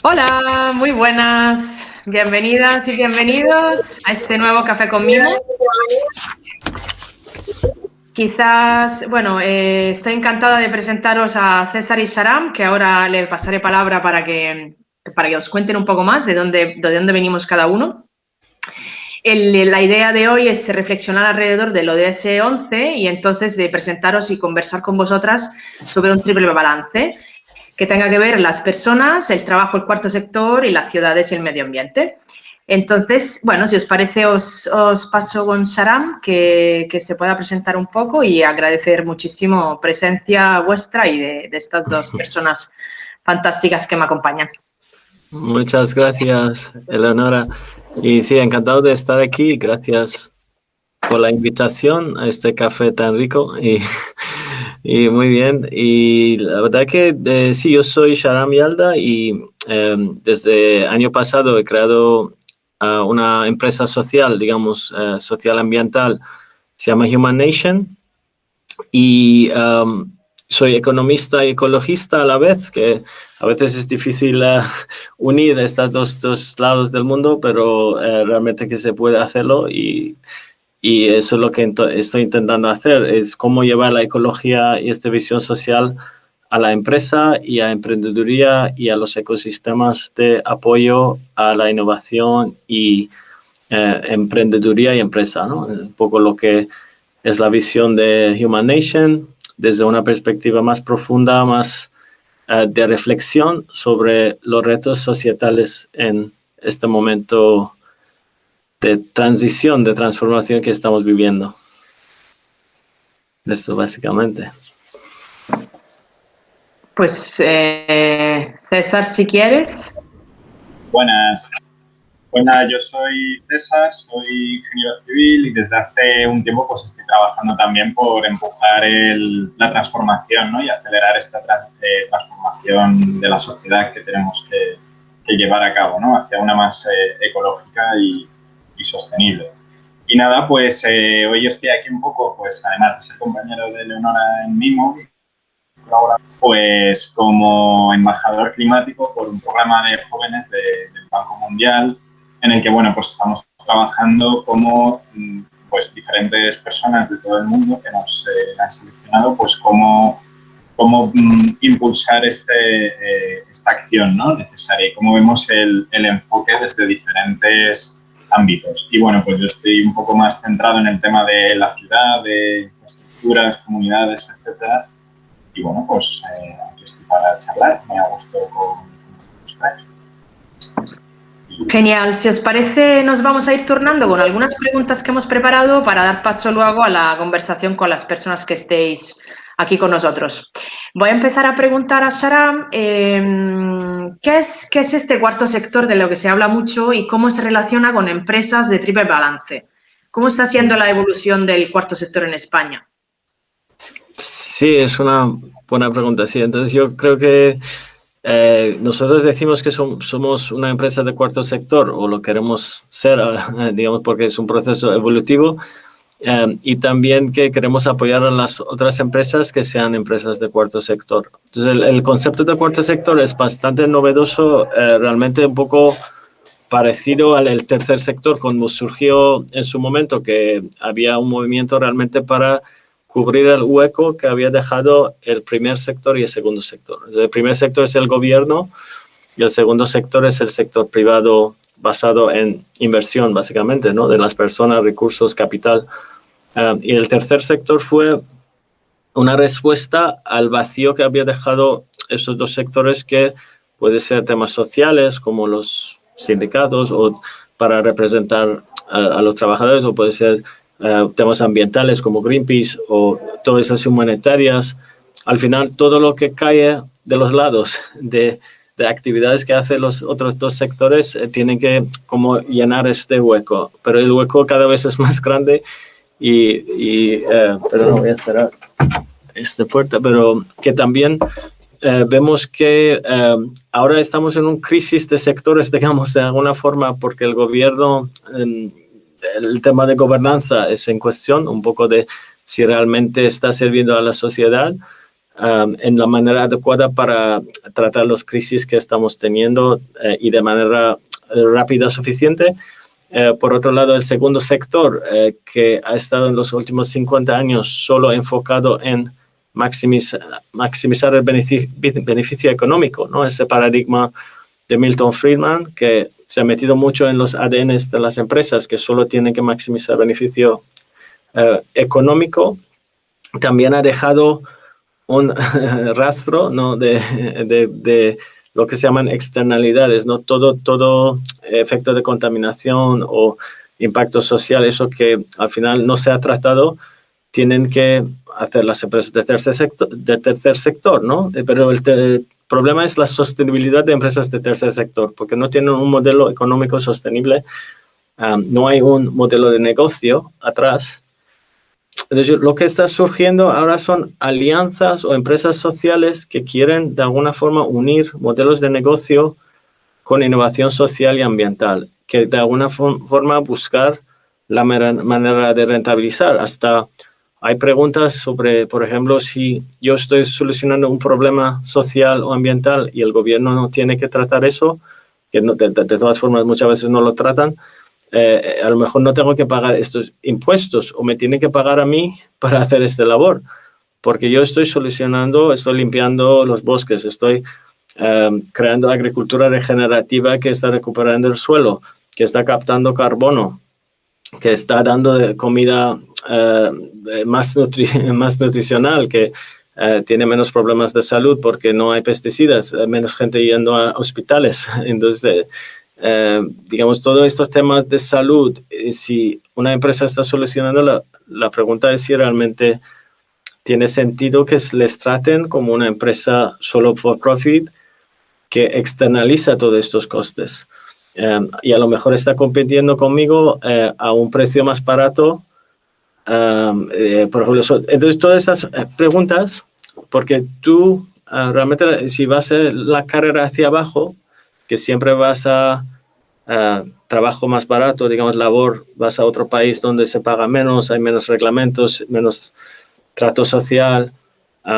Hola, muy buenas. Bienvenidas y bienvenidos a este nuevo Café con Mimo. Quizás, bueno, estoy encantada de presentaros a César y Sharam, que ahora le pasaré palabra para que os cuenten un poco más de dónde venimos cada uno. La idea de hoy es reflexionar alrededor del ODS 11 y entonces de presentaros y conversar con vosotras sobre un triple balance que tenga que ver las personas, el trabajo, el cuarto sector y las ciudades y el medio ambiente. Entonces, bueno, si os parece, os paso con Sharam, que se pueda presentar un poco y agradecer muchísimo presencia vuestra y de estas dos personas fantásticas que me acompañan. Muchas gracias, Eleonora. Y sí, encantado de estar aquí. Gracias por la invitación a este café tan rico y muy bien. Y la verdad que sí, yo soy Sharam Yalda y desde año pasado he creado una empresa social, digamos, social ambiental, se llama Human Nation. Y soy economista y ecologista a la vez, que a veces es difícil unir estos dos lados del mundo, pero realmente que se puede hacerlo y eso es lo que estoy intentando hacer, es cómo llevar la ecología y esta visión social a la empresa y a emprendeduría y a los ecosistemas de apoyo a la innovación y emprendeduría y empresa, ¿no? Un poco lo que es la visión de Human Nation desde una perspectiva más profunda, más de reflexión sobre los retos societales en este momento de transición, de transformación que estamos viviendo. Eso básicamente. Pues César, si quieres. Buenas. Pues nada, yo soy César, soy ingeniero civil y desde hace un tiempo pues estoy trabajando también por empujar la transformación, ¿no? Y acelerar esta transformación de la sociedad que tenemos que llevar a cabo, ¿no? Hacia una más ecológica y sostenible. Y nada, pues hoy estoy aquí un poco, pues además de ser compañero de Eleonora en Mimo, pues como embajador climático por un programa de jóvenes del Banco Mundial, en el que, bueno, pues estamos trabajando como pues diferentes personas de todo el mundo que nos han seleccionado, pues cómo impulsar esta acción, ¿no? Necesaria y cómo vemos el enfoque desde diferentes ámbitos. Y bueno, pues yo estoy un poco más centrado en el tema de la ciudad, de infraestructuras, comunidades, etcétera. Y bueno, pues aquí estoy para charlar. Me ha gustado con ustedes. Genial, si os parece nos vamos a ir turnando con algunas preguntas que hemos preparado para dar paso luego a la conversación con las personas que estéis aquí con nosotros. Voy a empezar a preguntar a Sharam ¿qué es este cuarto sector de lo que se habla mucho y cómo se relaciona con empresas de triple balance? ¿Cómo está siendo la evolución del cuarto sector en España? Sí, es una buena pregunta, sí. Entonces yo creo que nosotros decimos que somos una empresa de cuarto sector, o lo queremos ser, digamos, porque es un proceso evolutivo, y también que queremos apoyar a las otras empresas que sean empresas de cuarto sector. Entonces el concepto de cuarto sector es bastante novedoso, realmente un poco parecido al tercer sector, cuando surgió en su momento, que había un movimiento realmente para cubrir el hueco que había dejado el primer sector y el segundo sector. El primer sector es el gobierno y el segundo sector es el sector privado basado en inversión, básicamente, ¿no? De las personas, recursos, capital. Y el tercer sector fue una respuesta al vacío que había dejado esos dos sectores, que puede ser temas sociales como los sindicatos o para representar a los trabajadores, o puede ser temas ambientales como Greenpeace o todas esas humanitarias. Al final, todo lo que cae de los lados de actividades que hacen los otros dos sectores tienen que como llenar este hueco, pero el hueco cada vez es más grande pero no voy a cerrar esta puerta, pero que también vemos que ahora estamos en una crisis de sectores, digamos, de alguna forma, porque el gobierno, el tema de gobernanza es en cuestión, un poco de si realmente está sirviendo a la sociedad. en la manera adecuada para tratar las crisis que estamos teniendo y de manera rápida suficiente. Por otro lado, el segundo sector, que ha estado en los últimos 50 años solo enfocado en maximizar el beneficio económico, ¿no? Ese paradigma de Milton Friedman, que se ha metido mucho en los ADNs de las empresas, que solo tienen que maximizar beneficio económico, también ha dejado un rastro, ¿no? de lo que se llaman externalidades, ¿no? Todo efecto de contaminación o impacto social, eso que al final no se ha tratado, tienen que hacer las empresas de tercer sector, ¿no? Pero el problema es la sostenibilidad de empresas de tercer sector, porque no tienen un modelo económico sostenible, no hay un modelo de negocio atrás. Entonces, lo que está surgiendo ahora son alianzas o empresas sociales que quieren de alguna forma unir modelos de negocio con innovación social y ambiental, que de alguna forma buscar la manera de rentabilizar. Hasta hay preguntas sobre, por ejemplo, si yo estoy solucionando un problema social o ambiental y el gobierno no tiene que tratar eso, que no, de todas formas muchas veces no lo tratan, a lo mejor no tengo que pagar estos impuestos o me tienen que pagar a mí para hacer esta labor, porque yo estoy solucionando, estoy limpiando los bosques, estoy creando agricultura regenerativa que está recuperando el suelo, que está captando carbono, que está dando comida más nutricional, que tiene menos problemas de salud porque no hay pesticidas, menos gente yendo a hospitales. Entonces, digamos, todos estos temas de salud, si una empresa está solucionando, la pregunta es si realmente tiene sentido que les traten como una empresa solo for profit que externaliza todos estos costes. Y a lo mejor está compitiendo conmigo a un precio más barato. Por ejemplo, entonces todas esas preguntas, porque tú realmente si vas a la carrera hacia abajo, que siempre vas a trabajo más barato, digamos labor, vas a otro país donde se paga menos, hay menos reglamentos, menos trato social,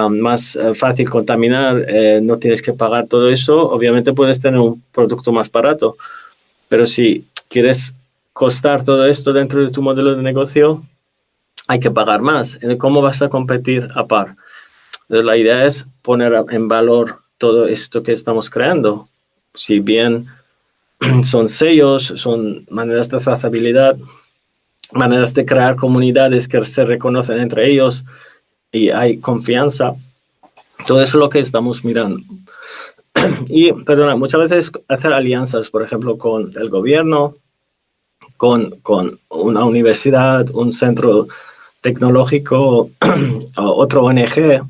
más fácil contaminar, no tienes que pagar todo eso, obviamente puedes tener un producto más barato, pero si quieres costar todo esto dentro de tu modelo de negocio, hay que pagar más. ¿Cómo vas a competir a par? Entonces, la idea es poner en valor todo esto que estamos creando. Si bien son sellos, son maneras de trazabilidad, maneras de crear comunidades que se reconocen entre ellos y hay confianza, todo eso es lo que estamos mirando. Y, perdona, muchas veces hacer alianzas, por ejemplo, con el gobierno, con una universidad, un centro tecnológico, otro ONG,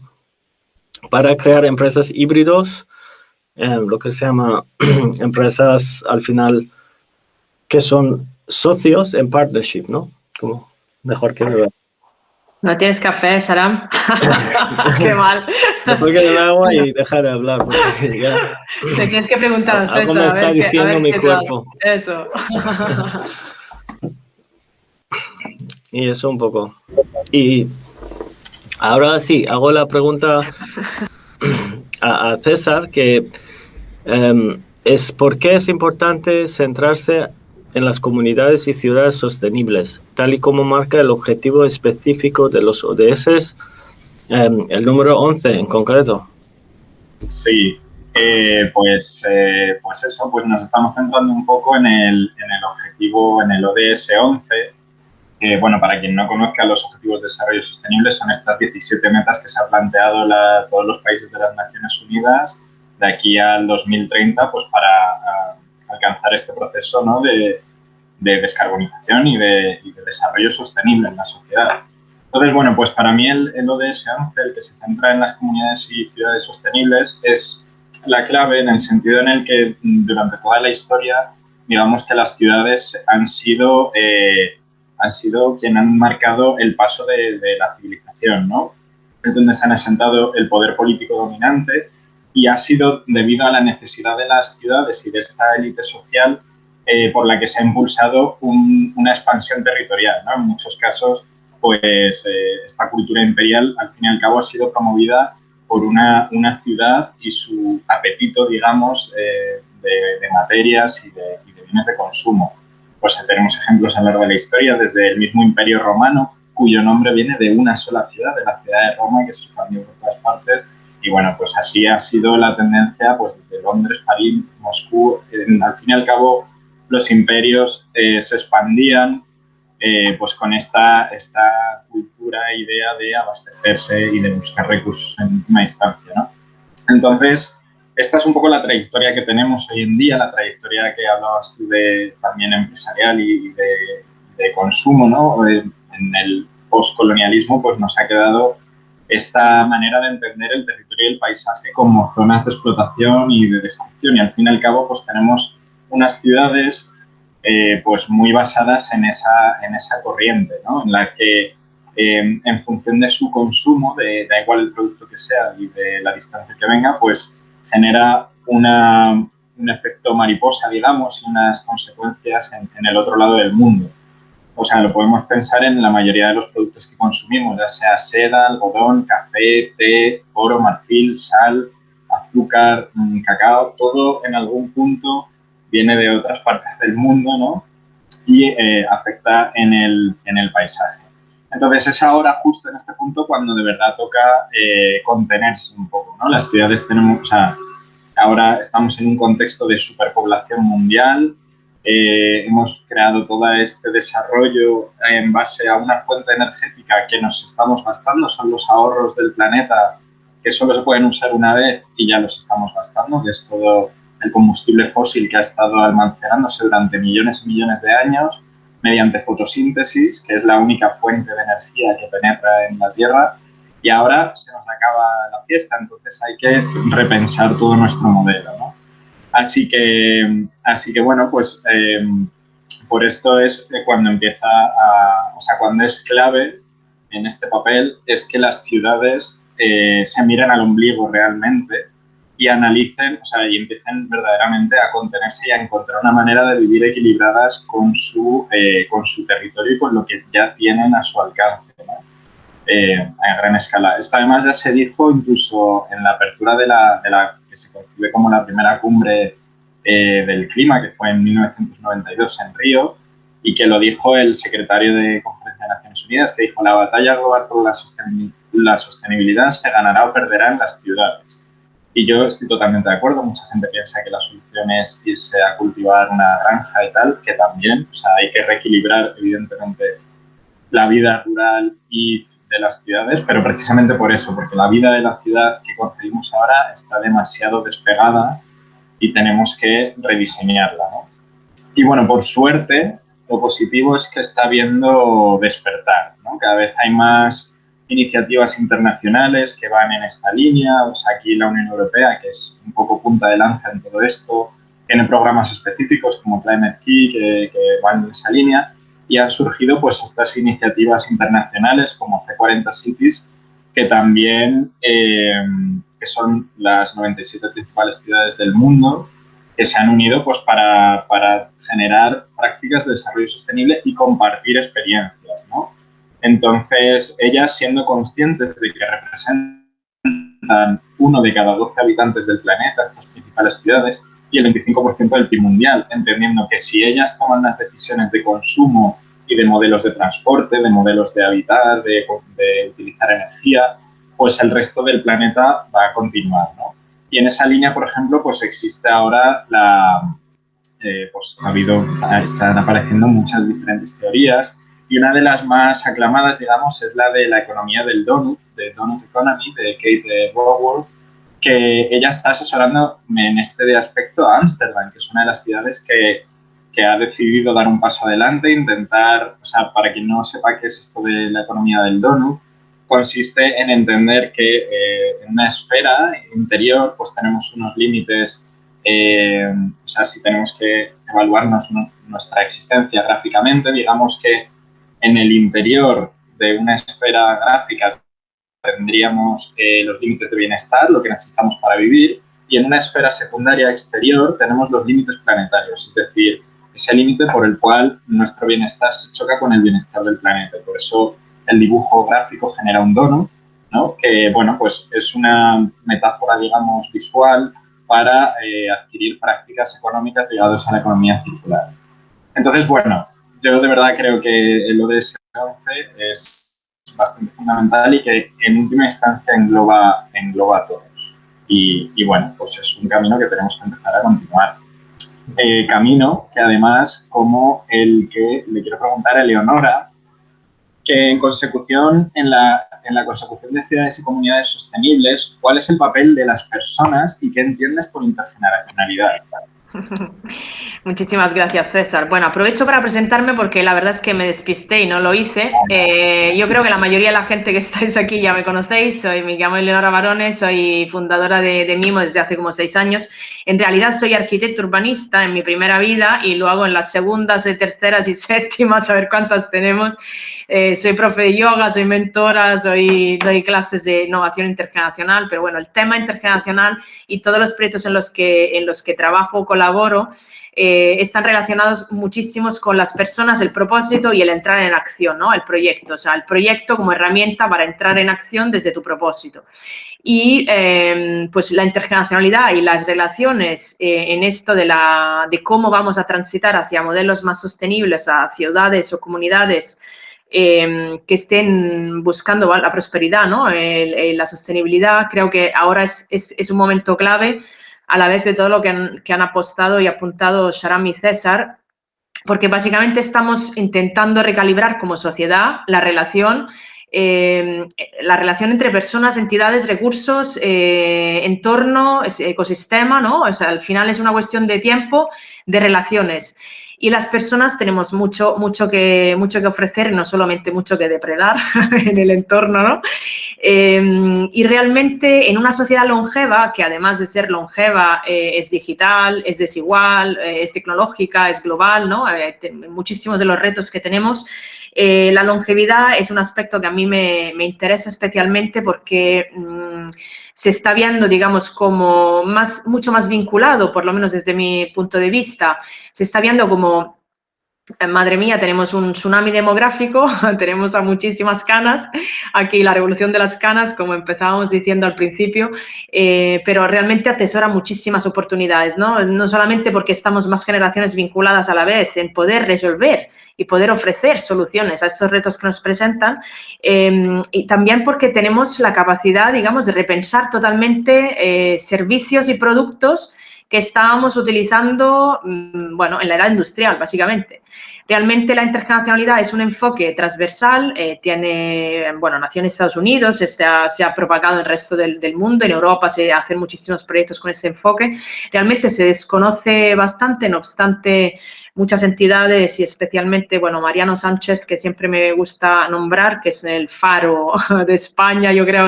para crear empresas híbridos, lo que se llama empresas al final que son socios en partnership, ¿no? Como mejor que beber. ¿No tienes café, Sharam? Qué mal. Mejor que beber agua y dejar de hablar. Porque ya te tienes que preguntar a César. Algo me está diciendo mi cuerpo. Eso. Y eso un poco. Y ahora sí, hago la pregunta a César, que es ¿por qué es importante centrarse en las comunidades y ciudades sostenibles, tal y como marca el objetivo específico de los ODS, el número 11 en concreto? Sí, pues eso, pues nos estamos centrando un poco en el objetivo, en el ODS 11, que, bueno, para quien no conozca, los Objetivos de Desarrollo Sostenible son estas 17 metas que se ha planteado todos los países de las Naciones Unidas de aquí al 2030, pues para alcanzar este proceso, ¿no?, de descarbonización y de desarrollo sostenible en la sociedad. Entonces, bueno, pues para mí el ODS 11, el que se centra en las comunidades y ciudades sostenibles, es la clave en el sentido en el que durante toda la historia, digamos que las ciudades han sido quienes han marcado el paso de la civilización, ¿no? Es donde se han asentado el poder político dominante y ha sido debido a la necesidad de las ciudades y de esta élite social por la que se ha impulsado una expansión territorial, ¿no? En muchos casos, pues esta cultura imperial, al fin y al cabo, ha sido promovida por una ciudad y su apetito, digamos, de materias y de bienes de consumo. Pues tenemos ejemplos a lo largo de la historia, desde el mismo Imperio Romano, cuyo nombre viene de una sola ciudad, de la ciudad de Roma, que se expandió por todas partes. Y bueno, pues así ha sido la tendencia, pues desde Londres, París, Moscú. Al fin y al cabo, los imperios se expandían pues con esta cultura, idea de abastecerse y de buscar recursos en última instancia, ¿no? Entonces, esta es un poco la trayectoria que tenemos hoy en día, la trayectoria que hablabas tú de también empresarial y de consumo, ¿no? En el postcolonialismo, pues nos ha quedado esta manera de entender el territorio y el paisaje como zonas de explotación y de destrucción. Y al fin y al cabo, pues tenemos unas ciudades pues muy basadas en esa corriente, ¿no? En la que en función de su consumo, da igual el producto que sea y de la distancia que venga, pues genera un efecto mariposa, digamos, y unas consecuencias en el otro lado del mundo. O sea, lo podemos pensar en la mayoría de los productos que consumimos, ya sea seda, algodón, café, té, oro, marfil, sal, azúcar, cacao, todo en algún punto viene de otras partes del mundo, ¿no? Y afecta en el paisaje. Entonces, es ahora, justo en este punto, cuando de verdad toca contenerse un poco, ¿no? Las ciudades tenemos, o sea, ahora estamos en un contexto de superpoblación mundial. Hemos creado todo este desarrollo en base a una fuente energética que nos estamos gastando, son los ahorros del planeta que solo se pueden usar una vez y ya los estamos gastando, que es todo el combustible fósil que ha estado almacenándose durante millones y millones de años mediante fotosíntesis, que es la única fuente de energía que penetra en la Tierra, y ahora se nos acaba la fiesta, entonces hay que repensar todo nuestro modelo, ¿no? Así que bueno, pues por esto es cuando empieza o sea, cuando es clave en este papel es que las ciudades se miren al ombligo realmente y analicen, o sea, y empiecen verdaderamente a contenerse y a encontrar una manera de vivir equilibradas con su territorio y con lo que ya tienen a su alcance, ¿no? A gran escala. Esto además ya se dijo incluso en la apertura de la que se concibe como la primera cumbre del clima, que fue en 1992 en Río, y que lo dijo el secretario de Conferencia de Naciones Unidas, que dijo: la batalla global por la sostenibilidad se ganará o perderá en las ciudades. Y yo estoy totalmente de acuerdo. Mucha gente piensa que la solución es irse a cultivar una granja y tal, que también, o sea, hay que reequilibrar, evidentemente, la vida rural y de las ciudades, pero precisamente por eso, porque la vida de la ciudad que concebimos ahora está demasiado despegada y tenemos que rediseñarla, ¿no? Y bueno, por suerte, lo positivo es que está viendo despertar, ¿no? Cada vez hay más iniciativas internacionales que van en esta línea. O sea, aquí la Unión Europea, que es un poco punta de lanza en todo esto, tiene programas específicos como Climate Key que van en esa línea, y han surgido pues estas iniciativas internacionales como C40 Cities, que también que son las 97 principales ciudades del mundo, que se han unido pues para generar prácticas de desarrollo sostenible y compartir experiencias, ¿no? Entonces, ellas, siendo conscientes de que representan 1 de cada 12 habitantes del planeta, estas principales ciudades, y el 25% del PIB mundial, entendiendo que si ellas toman las decisiones de consumo y de modelos de transporte, de modelos de habitar, de utilizar energía, pues el resto del planeta va a continuar, ¿no? Y en esa línea, por ejemplo, pues existe ahora pues están apareciendo muchas diferentes teorías, y una de las más aclamadas, digamos, es la de la economía del donut, de Donut Economy, de Kate Raworth, que ella está asesorando en este aspecto a Ámsterdam, que es una de las ciudades que ha decidido dar un paso adelante, intentar, o sea, para quien no sepa qué es esto de la economía del donut, consiste en entender que en una esfera interior pues tenemos unos límites, o sea, si tenemos que evaluarnos nuestra existencia gráficamente, digamos que en el interior de una esfera gráfica tendríamos los límites de bienestar, lo que necesitamos para vivir, y en una esfera secundaria exterior tenemos los límites planetarios, es decir, ese límite por el cual nuestro bienestar se choca con el bienestar del planeta. Por eso el dibujo gráfico genera un donut, ¿no? Que, bueno, pues es una metáfora, digamos, visual para adquirir prácticas económicas ligadas a la economía circular. Entonces, bueno, yo de verdad creo que el ODS 11 es bastante fundamental y que en última instancia engloba a todos. Y bueno, pues es un camino que tenemos que empezar a continuar. Camino que además, como el que le quiero preguntar a Eleonora, que en consecución, en la consecución de ciudades y comunidades sostenibles, ¿cuál es el papel de las personas y qué entiendes por intergeneracionalidad? Muchísimas gracias, César. Bueno, aprovecho para presentarme porque la verdad es que me despisté y no lo hice. Yo creo que la mayoría de la gente que estáis aquí ya me conocéis. Me llamo Eleonora Barone, soy fundadora de Mimo desde hace como 6 años. En realidad soy arquitecto urbanista en mi primera vida y lo hago en las segundas, terceras y séptimas, a ver cuántas tenemos. Soy profe de yoga, soy mentora, doy clases de innovación intergeneracional, pero bueno, el tema intergeneracional y todos los proyectos en los que trabajo, colaboro, están relacionados muchísimos con las personas, el propósito y el entrar en acción, ¿no? El proyecto, o sea, el proyecto como herramienta para entrar en acción desde tu propósito. Y pues la intergeneracionalidad y las relaciones en esto de cómo vamos a transitar hacia modelos más sostenibles, a ciudades o comunidades que estén buscando la prosperidad, ¿no? La sostenibilidad, creo que ahora es un momento clave a la vez de todo lo que han apostado y apuntado Sharam y César, porque básicamente estamos intentando recalibrar como sociedad la relación entre personas, entidades, recursos, entorno, ecosistema, ¿no? O sea, al final es una cuestión de tiempo, de relaciones. Y las personas tenemos mucho que ofrecer, no solamente mucho que depredar en el entorno, ¿no? Y realmente en una sociedad longeva, que además de ser longeva es digital, es desigual, es tecnológica, es global, ¿no? Muchísimos de los retos que tenemos, la longevidad es un aspecto que a mí me interesa especialmente porque se está viendo, digamos, como mucho más vinculado, por lo menos desde mi punto de vista, se está viendo como, madre mía, tenemos un tsunami demográfico, tenemos a muchísimas canas, aquí la revolución de las canas, como empezábamos diciendo al principio, pero realmente atesora muchísimas oportunidades, ¿no? No solamente porque estamos más generaciones vinculadas a la vez en poder resolver y poder ofrecer soluciones a estos retos que nos presentan, y también porque tenemos la capacidad, digamos, de repensar totalmente servicios y productos que estábamos utilizando, bueno, en la era industrial, básicamente. Realmente la intergeneracionalidad es un enfoque transversal, nació en Estados Unidos, se ha propagado en el resto del mundo, en Europa se hacen muchísimos proyectos con ese enfoque. Realmente se desconoce bastante, no obstante, muchas entidades y especialmente, bueno, Mariano Sánchez, que siempre me gusta nombrar, que es el faro de España, yo creo,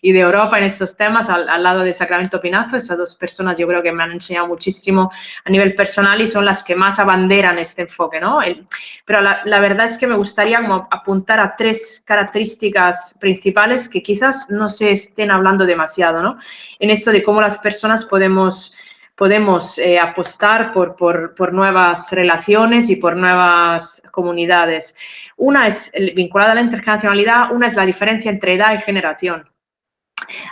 y de Europa en estos temas, al lado de Sacramento Pinazo. Esas dos personas yo creo que me han enseñado muchísimo a nivel personal y son las que más abanderan este enfoque, ¿no? Pero la verdad es que me gustaría como apuntar a 3 características principales que quizás no se estén hablando demasiado, ¿no? En esto de cómo las personas podemos apostar por nuevas relaciones y por nuevas comunidades. Una es vinculada a la intergeneracionalidad, una es la diferencia entre edad y generación.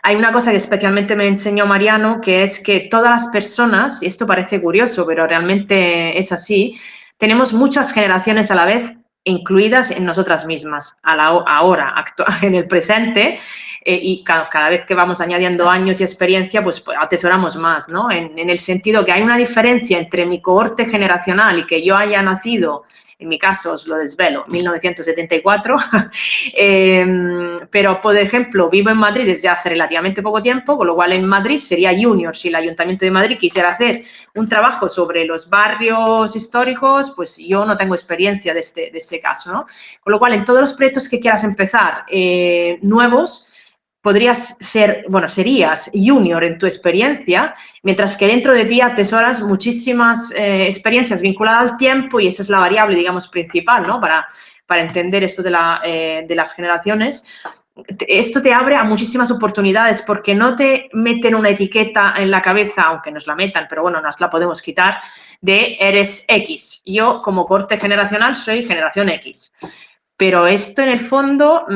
Hay una cosa que especialmente me enseñó Mariano, que es que todas las personas, y esto parece curioso, pero realmente es así, tenemos muchas generaciones a la vez incluidas en nosotras mismas, ahora, en el presente, y cada vez que vamos añadiendo años y experiencia, pues atesoramos más, ¿no? En el sentido que hay una diferencia entre mi cohorte generacional y que yo haya nacido, en mi caso os lo desvelo, 1974, pero por ejemplo vivo en Madrid desde hace relativamente poco tiempo, con lo cual en Madrid sería junior. Si el Ayuntamiento de Madrid quisiera hacer un trabajo sobre los barrios históricos, pues yo no tengo experiencia de este caso, ¿no? Con lo cual en todos los proyectos que quieras empezar nuevos, serías junior en tu experiencia, mientras que dentro de ti atesoras muchísimas experiencias vinculadas al tiempo y esa es la variable, digamos, principal, ¿no? Para entender esto de las generaciones. Esto te abre a muchísimas oportunidades porque no te meten una etiqueta en la cabeza, aunque nos la metan, pero bueno, nos la podemos quitar, de eres X. Yo, como corte generacional, soy generación X. Pero esto en el fondo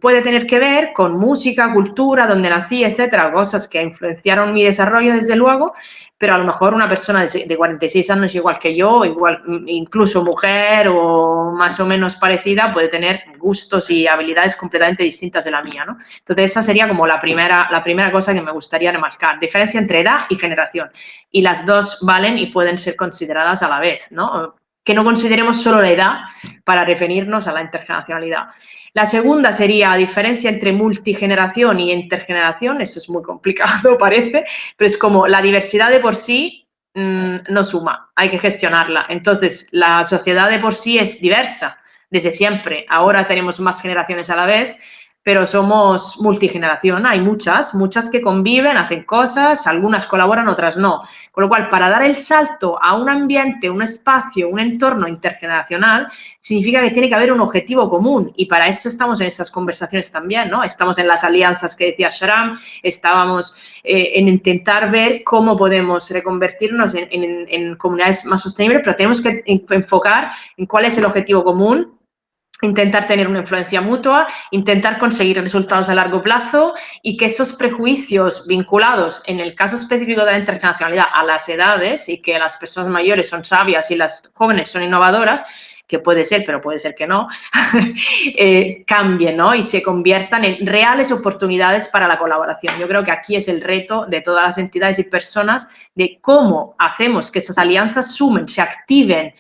puede tener que ver con música, cultura, donde nací, etcétera, cosas que influenciaron mi desarrollo desde luego, pero a lo mejor una persona de 46 años igual que yo, igual, incluso mujer o más o menos parecida, puede tener gustos y habilidades completamente distintas de la mía, ¿no? Entonces esa sería como la primera cosa que me gustaría remarcar, diferencia entre edad y generación. Y las dos valen y pueden ser consideradas a la vez, ¿no? Que no consideremos solo la edad para referirnos a la intergeneracionalidad. La segunda sería diferencia entre multigeneración y intergeneración. Eso es muy complicado, parece, pero es como la diversidad de por sí no suma, hay que gestionarla. Entonces, la sociedad de por sí es diversa desde siempre. Ahora tenemos más generaciones a la vez, pero somos multigeneración. Hay muchas que conviven, hacen cosas, algunas colaboran, otras no. Con lo cual, para dar el salto a un ambiente, un espacio, un entorno intergeneracional, significa que tiene que haber un objetivo común y para eso estamos en estas conversaciones también, ¿no? Estamos en las alianzas que decía Sharam, estábamos en intentar ver cómo podemos reconvertirnos en comunidades más sostenibles, pero tenemos que enfocar en cuál es el objetivo común, intentar tener una influencia mutua, intentar conseguir resultados a largo plazo y que esos prejuicios vinculados, en el caso específico de la intergeneracionalidad, a las edades y que las personas mayores son sabias y las jóvenes son innovadoras, que puede ser, pero puede ser que no, cambien, ¿no? Y se conviertan en reales oportunidades para la colaboración. Yo creo que aquí es el reto de todas las entidades y personas de cómo hacemos que esas alianzas sumen, se activen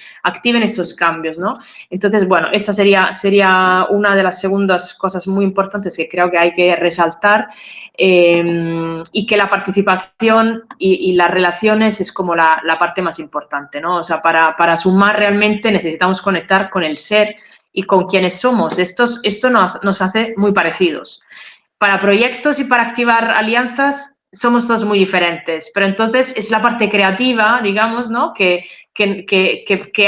esos cambios, ¿no? Entonces, bueno, esa sería una de las segundas cosas muy importantes que creo que hay que resaltar y que la participación y las relaciones es como la parte más importante, ¿no? O sea, para sumar realmente necesitamos conectar con el ser y con quienes somos. Esto nos hace muy parecidos. Para proyectos y para activar alianzas somos todos muy diferentes, pero entonces es la parte creativa, digamos, ¿no? que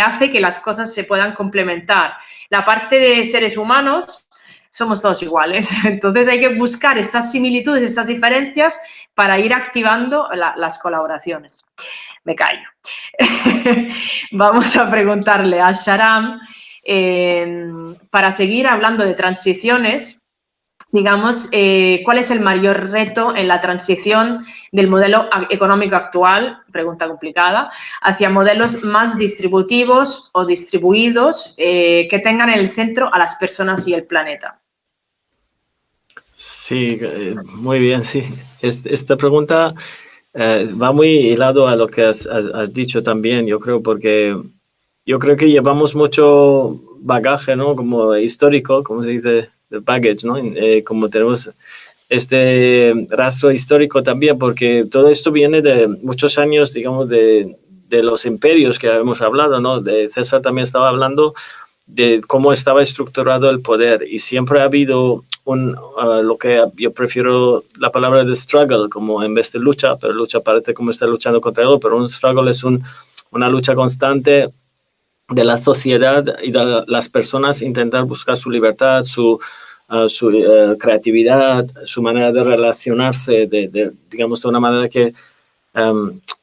hace que las cosas se puedan complementar. La parte de seres humanos somos todos iguales, entonces hay que buscar estas similitudes, estas diferencias para ir activando las colaboraciones. Me callo. Vamos a preguntarle a Sharam, para seguir hablando de transiciones, digamos, ¿cuál es el mayor reto en la transición del modelo económico actual, pregunta complicada, hacia modelos más distributivos o distribuidos que tengan en el centro a las personas y el planeta? Sí, muy bien, sí. Esta pregunta va muy hilado a lo que has dicho también, yo creo, porque yo creo que llevamos mucho bagaje, ¿no? Como histórico, como se dice, the baggage, ¿no? Como tenemos este rastro histórico también, porque todo esto viene de muchos años, digamos, de los imperios que hemos hablado, ¿no? De César también estaba hablando de cómo estaba estructurado el poder y siempre ha habido lo que yo prefiero la palabra de struggle, como en vez de lucha, pero lucha parece como estar luchando contra algo, pero un struggle es una lucha constante de la sociedad y de las personas intentar buscar su libertad, su creatividad, su manera de relacionarse, digamos, de una manera que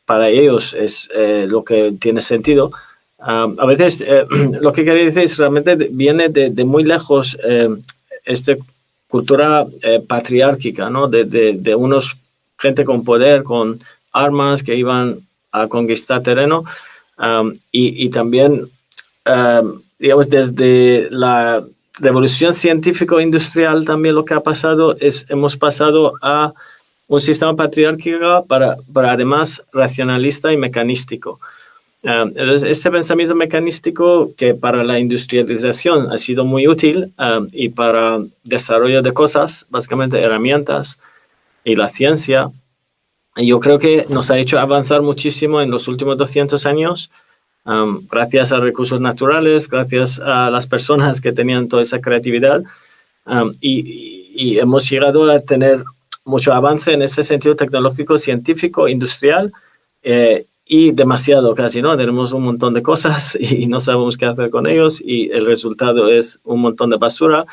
para ellos es lo que tiene sentido. A veces lo que quería decir es realmente viene de muy lejos esta cultura patriárquica, ¿no? De unos gente con poder, con armas que iban a conquistar terreno y también, digamos, desde la revolución científico-industrial también lo que ha pasado es hemos pasado a un sistema patriárquico para además racionalista y mecanístico. Entonces, este pensamiento mecanístico que para la industrialización ha sido muy útil y para desarrollo de cosas, básicamente herramientas y la ciencia, yo creo que nos ha hecho avanzar muchísimo en los últimos 200 años, gracias a recursos naturales, gracias a las personas que tenían toda esa creatividad y hemos llegado a tener mucho avance en ese sentido tecnológico, científico, industrial y demasiado casi, ¿no? Tenemos un montón de cosas y no sabemos qué hacer con ellos y el resultado es un montón de basura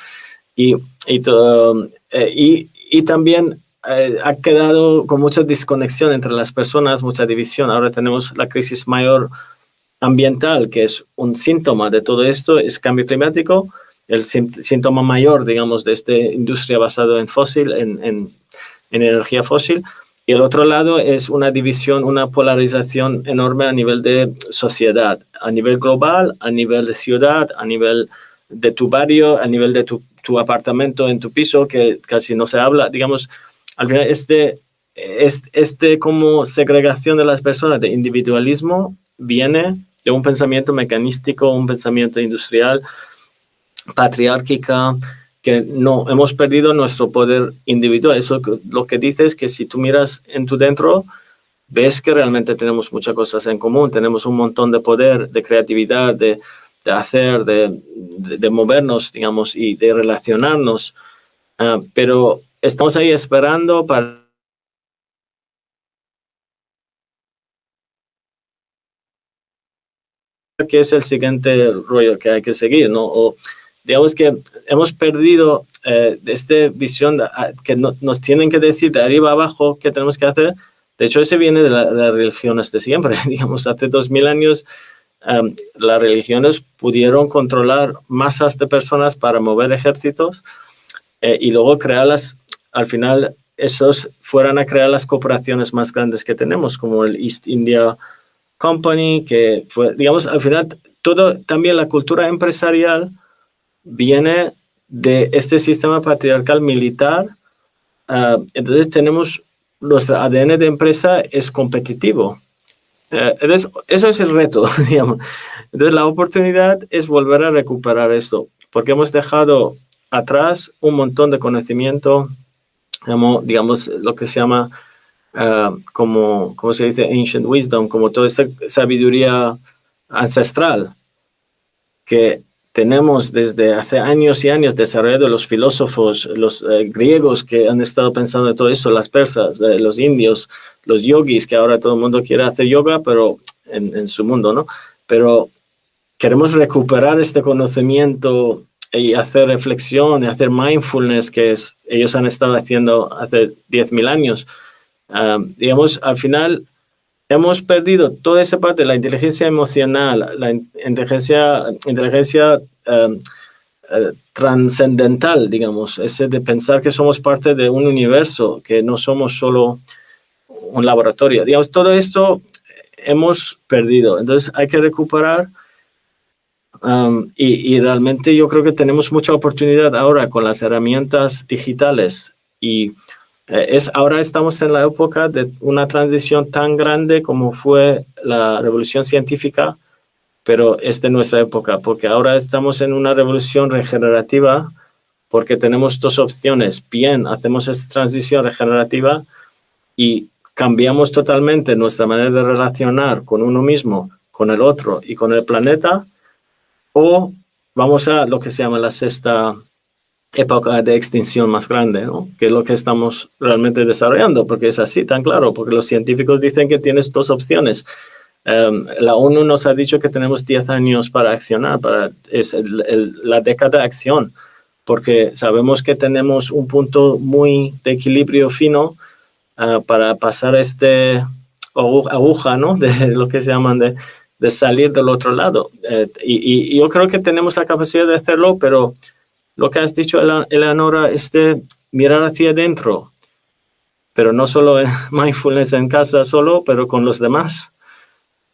y también ha quedado con mucha desconexión entre las personas, mucha división. Ahora tenemos la crisis mayor ambiental, que es un síntoma de todo esto, es cambio climático el síntoma mayor, digamos, de esta industria basada en fósil, en energía fósil. Y el otro lado es una división, una polarización enorme a nivel de sociedad, a nivel global, a nivel de ciudad, a nivel de tu barrio, a nivel de tu apartamento en tu piso, que casi no se habla. Digamos, al final este como segregación de las personas, de individualismo, viene de un pensamiento mecanístico, un pensamiento industrial, patriárquica, que no hemos perdido nuestro poder individual. Eso lo que dice es que si tú miras en tu dentro, ves que realmente tenemos muchas cosas en común, tenemos un montón de poder, de creatividad, de hacer, de movernos, digamos, y de relacionarnos, pero estamos ahí esperando para que es el siguiente rollo que hay que seguir, ¿no? O digamos que hemos perdido esta visión que nos tienen que decir de arriba abajo qué tenemos que hacer. De hecho, ese viene de las religiones de siempre. Digamos, hace 2000 años las religiones pudieron controlar masas de personas para mover ejércitos y luego crearlas. Al final, esos fueran a crear las corporaciones más grandes que tenemos, como el East India Company, que fue, digamos, al final, todo, también la cultura empresarial viene de este sistema patriarcal militar. Entonces tenemos, nuestro ADN de empresa es competitivo. Entonces, eso es el reto, digamos. Entonces, la oportunidad es volver a recuperar esto, porque hemos dejado atrás un montón de conocimiento, digamos, lo que se llama, como se dice, ancient wisdom, como toda esta sabiduría ancestral que tenemos desde hace años y años desarrollado los filósofos, los griegos que han estado pensando en todo eso, las persas, los indios, los yogis, que ahora todo el mundo quiere hacer yoga, pero en su mundo, ¿no? Pero queremos recuperar este conocimiento y hacer reflexión y hacer mindfulness que ellos han estado haciendo hace 10.000 años. Digamos, al final hemos perdido toda esa parte, la inteligencia emocional, la inteligencia trascendental, digamos, ese de pensar que somos parte de un universo, que no somos solo un laboratorio. Digamos, todo esto hemos perdido. Entonces hay que recuperar y realmente yo creo que tenemos mucha oportunidad ahora con las herramientas digitales y ahora estamos en la época de una transición tan grande como fue la revolución científica, pero es de nuestra época, porque ahora estamos en una revolución regenerativa, porque tenemos dos opciones. Bien, hacemos esta transición regenerativa y cambiamos totalmente nuestra manera de relacionar con uno mismo, con el otro y con el planeta, o vamos a lo que se llama la sexta época de extinción más grande, ¿no? Que es lo que estamos realmente desarrollando, porque es así tan claro, porque los científicos dicen que tienes dos opciones. La ONU nos ha dicho que tenemos 10 años para accionar, es la década de acción, porque sabemos que tenemos un punto muy de equilibrio fino para pasar aguja, ¿no? De lo que se llaman de salir del otro lado. Y yo creo que tenemos la capacidad de hacerlo, pero lo que has dicho, Eleonora, es de mirar hacia adentro, pero no solo en mindfulness en casa solo, pero con los demás,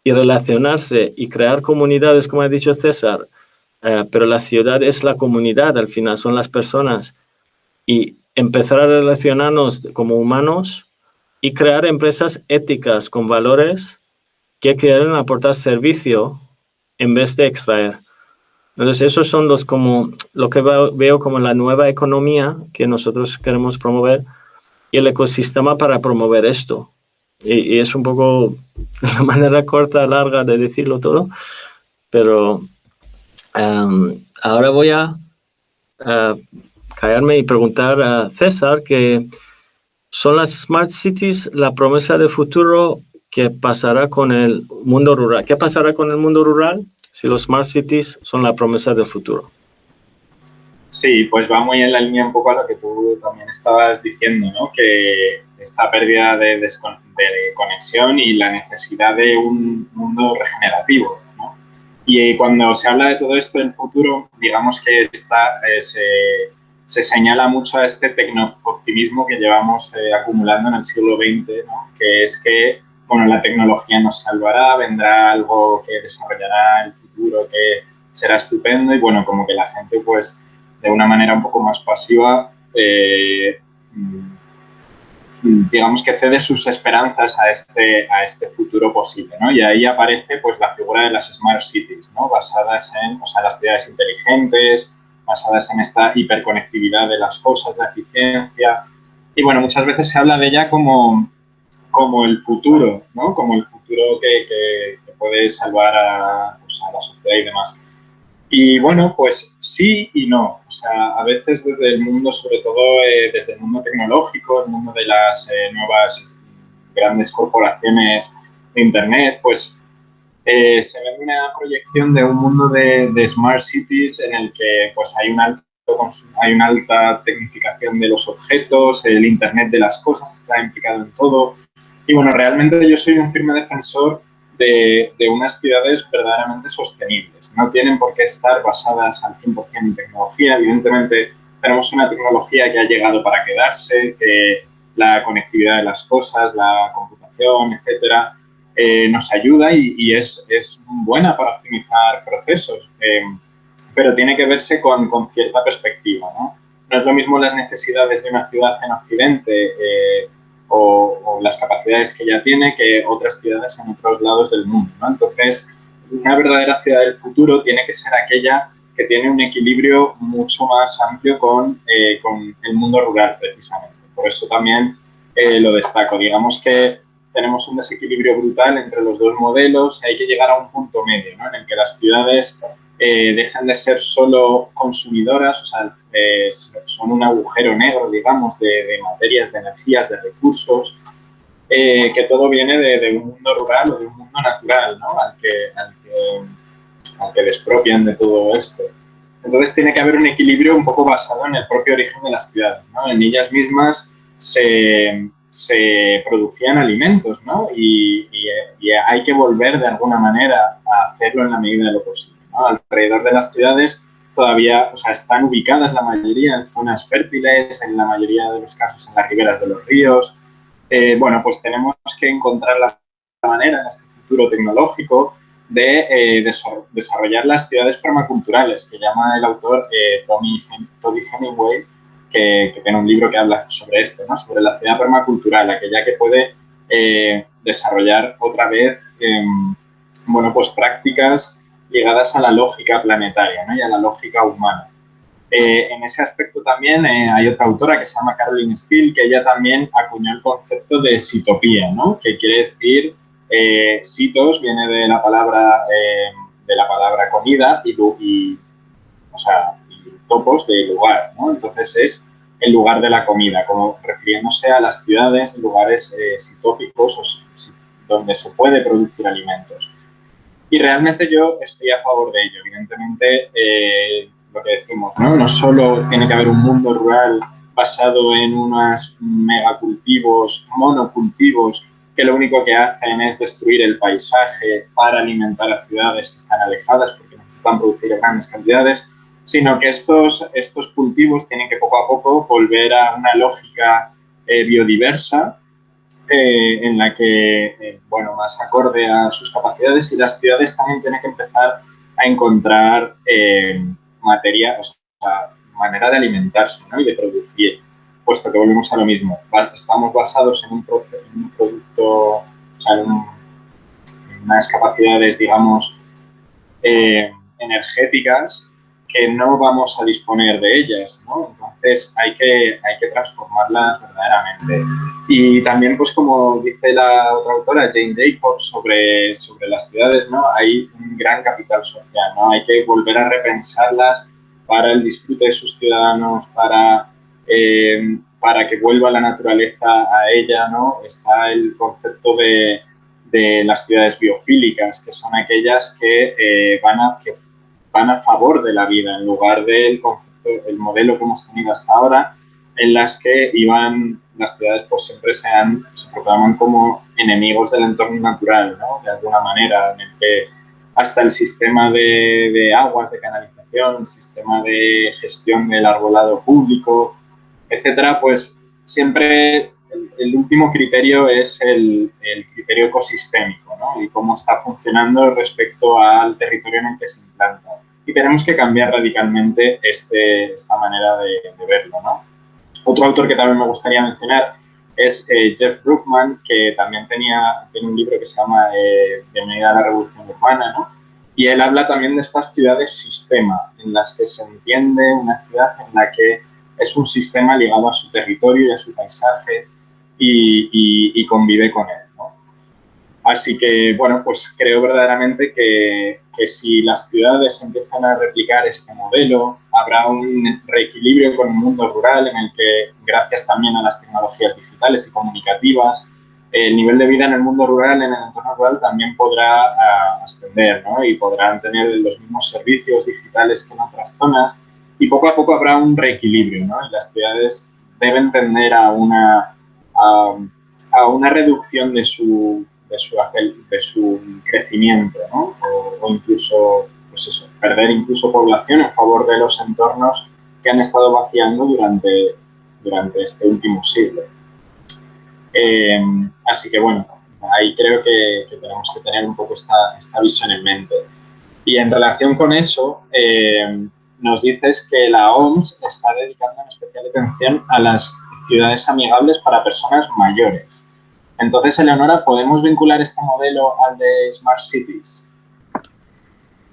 y relacionarse y crear comunidades, como ha dicho César, pero la ciudad es la comunidad, al final son las personas, y empezar a relacionarnos como humanos y crear empresas éticas con valores que quieren aportar servicio en vez de extraer. Entonces, esos son lo que veo como la nueva economía que nosotros queremos promover y el ecosistema para promover esto. Y es un poco la manera corta, larga de decirlo todo, pero ahora voy a callarme y preguntar a César que son las Smart Cities la promesa de futuro que pasará con el mundo rural. ¿Qué pasará con el mundo rural si los Smart Cities son la promesa del futuro? Sí, pues va muy en la línea un poco a lo que tú también estabas diciendo, ¿no? Que esta pérdida de conexión y la necesidad de un mundo regenerativo, ¿no? Y cuando se habla de todo esto del futuro, digamos que se señala mucho a este tecno-optimismo que llevamos acumulando en el siglo XX, ¿no? Que es que, bueno, la tecnología nos salvará, vendrá algo que desarrollará el futuro, que será estupendo, y bueno, como que la gente, pues, de una manera un poco más pasiva, digamos que cede sus esperanzas a este futuro posible, ¿no? Y ahí aparece, pues, la figura de las Smart Cities, ¿no? Basadas en, o sea, las ciudades inteligentes, basadas en esta hiperconectividad de las cosas, la eficiencia. Y bueno, muchas veces se habla de ella como el futuro, ¿no? Como el futuro que puede salvar pues, a la sociedad y demás. Y bueno, pues sí y no. O sea, a veces desde el mundo, sobre todo desde el mundo tecnológico, el mundo de las nuevas grandes corporaciones de Internet, pues se ve una proyección de un mundo de smart cities en el que pues hay una alta tecnificación de los objetos, el Internet de las cosas está implicado en todo. Y bueno, realmente yo soy un firme defensor de unas ciudades verdaderamente sostenibles. No tienen por qué estar basadas al 100% en tecnología. Evidentemente, tenemos una tecnología que ha llegado para quedarse, que la conectividad de las cosas, la computación, etcétera, nos ayuda y es buena para optimizar procesos, pero tiene que verse con cierta perspectiva, ¿no? No es lo mismo las necesidades de una ciudad en Occidente o las capacidades que ya tiene que otras ciudades en otros lados del mundo, ¿no? Entonces, una verdadera ciudad del futuro tiene que ser aquella que tiene un equilibrio mucho más amplio con el mundo rural, precisamente. Por eso también lo destaco. Digamos que tenemos un desequilibrio brutal entre los dos modelos y hay que llegar a un punto medio, ¿no? En el que las ciudades dejan de ser solo consumidoras, o sea, son un agujero negro, digamos, de materias, de energías, de recursos, que todo viene de un mundo rural o de un mundo natural, ¿no? Al que despropian de todo esto. Entonces tiene que haber un equilibrio un poco basado en el propio origen de las ciudades, ¿no? En ellas mismas se producían alimentos, ¿no? Y hay que volver de alguna manera a hacerlo en la medida de lo posible, ¿no? Alrededor de las ciudades todavía, o sea, están ubicadas la mayoría en zonas fértiles, en la mayoría de los casos en las riberas de los ríos. Bueno, pues tenemos que encontrar la manera en este futuro tecnológico de desarrollar las ciudades permaculturales, que llama el autor Toby Hemingway, que tiene un libro que habla sobre esto, ¿no? Sobre la ciudad permacultural, aquella que puede desarrollar otra vez bueno, pues prácticas ligadas a la lógica planetaria, ¿no? Y a la lógica humana. En ese aspecto también hay otra autora que se llama Caroline Steele, que ella también acuñó el concepto de sitopía, ¿no? Que quiere decir, sitos viene de la palabra comida y topos de lugar, ¿no? Entonces es el lugar de la comida, como refiriéndose a las ciudades, lugares sitópicos donde se puede producir alimentos. Y realmente yo estoy a favor de ello. Evidentemente, lo que decimos, ¿no? No solo tiene que haber un mundo rural basado en unos megacultivos, monocultivos, que lo único que hacen es destruir el paisaje para alimentar a ciudades que están alejadas porque necesitan producir grandes cantidades, sino que estos cultivos tienen que poco a poco volver a una lógica biodiversa, en la que, bueno, más acorde a sus capacidades, y las ciudades también tienen que empezar a encontrar manera de alimentarse, ¿no? Y de producir, puesto que volvemos a lo mismo. Estamos basados en un producto, o sea, en unas capacidades, digamos, energéticas que no vamos a disponer de ellas, ¿no? Entonces hay que transformarlas verdaderamente. Y también, pues como dice la otra autora, Jane Jacobs, sobre las ciudades, ¿no? Hay un gran capital social, ¿no? Hay que volver a repensarlas para el disfrute de sus ciudadanos, para que vuelva la naturaleza a ella, ¿no? Está el concepto de las ciudades biofílicas, que son aquellas que van a favor de la vida, en lugar del concepto, el modelo que hemos tenido hasta ahora, en las que las ciudades pues siempre se proclaman como enemigos del entorno natural, ¿no? De alguna manera, en el que hasta el sistema de aguas, de canalización, sistema de gestión del arbolado público, etcétera, pues siempre el último criterio es el criterio ecosistémico, ¿no? Y cómo está funcionando respecto al territorio en el que se implanta. Y tenemos que cambiar radicalmente esta manera de verlo, ¿no? Otro autor que también me gustaría mencionar es Jeff Brookman, que también tiene un libro que se llama Bienvenida a la Revolución Urbana, ¿no? Y él habla también de estas ciudades sistema, en las que se entiende una ciudad en la que es un sistema ligado a su territorio y a su paisaje y convive con él, ¿no? Así que, bueno, pues creo verdaderamente que si las ciudades empiezan a replicar este modelo, habrá un reequilibrio con el mundo rural en el que, gracias también a las tecnologías digitales y comunicativas, el nivel de vida en el mundo rural, en el entorno rural, también podrá ascender, ¿no? Y podrán tener los mismos servicios digitales que en otras zonas y poco a poco habrá un reequilibrio, ¿no? Y las ciudades deben tender a una reducción de su crecimiento, ¿no? O incluso, pues eso, perder incluso población en favor de los entornos que han estado vaciando durante este último siglo. Así que, bueno, ahí creo que tenemos que tener un poco esta visión en mente. Y en relación con eso, nos dices que la OMS está dedicando una especial atención a las ciudades amigables para personas mayores. Entonces, Eleonora, ¿podemos vincular este modelo al de Smart Cities?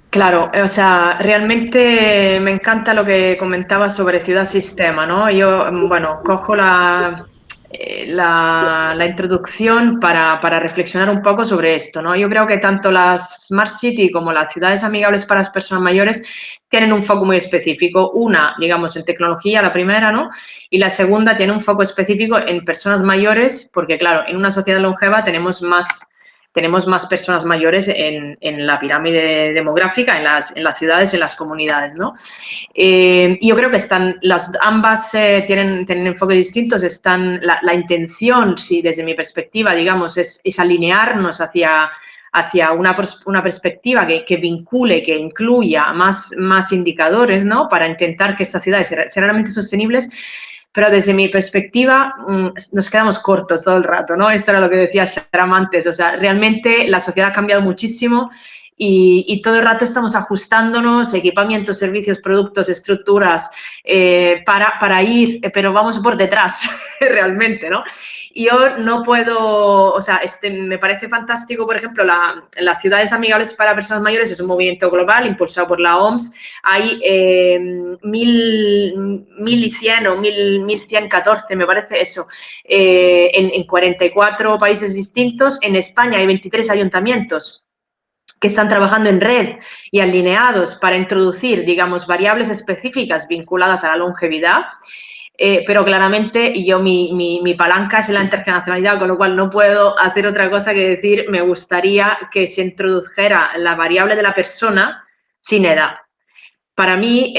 Claro, o sea, realmente me encanta lo que comentabas sobre ciudad-sistema, ¿no? Yo, bueno, cojo la introducción para reflexionar un poco sobre esto, ¿no? Yo creo que tanto las Smart City como las ciudades amigables para las personas mayores tienen un foco muy específico. Una, digamos, en tecnología, la primera, ¿no? Y la segunda tiene un foco específico en personas mayores, porque, claro, en una sociedad longeva tenemos más personas mayores en la pirámide demográfica, en las ciudades, en las comunidades, ¿no? Yo creo que ambas tienen enfoques distintos. La intención, sí, desde mi perspectiva, digamos, es alinearnos hacia una perspectiva que vincule, que incluya más indicadores, ¿no? Para intentar que estas ciudades sean realmente sostenibles. Pero desde mi perspectiva nos quedamos cortos todo el rato, ¿no? Esto era lo que decía Sharam antes. O sea, realmente la sociedad ha cambiado muchísimo y todo el rato estamos ajustándonos, equipamientos, servicios, productos, estructuras, para ir, pero vamos por detrás, realmente, ¿no? Y yo no puedo, o sea, me parece fantástico, por ejemplo, las ciudades amigables para personas mayores es un movimiento global impulsado por la OMS. Hay 1.100 o 1.114, me parece eso, en 44 países distintos. En España hay 23 ayuntamientos que están trabajando en red y alineados para introducir, digamos, variables específicas vinculadas a la longevidad. Pero claramente mi palanca es la internacionalidad, con lo cual no puedo hacer otra cosa que decir, me gustaría que se introdujera la variable de la persona sin edad. Para mí,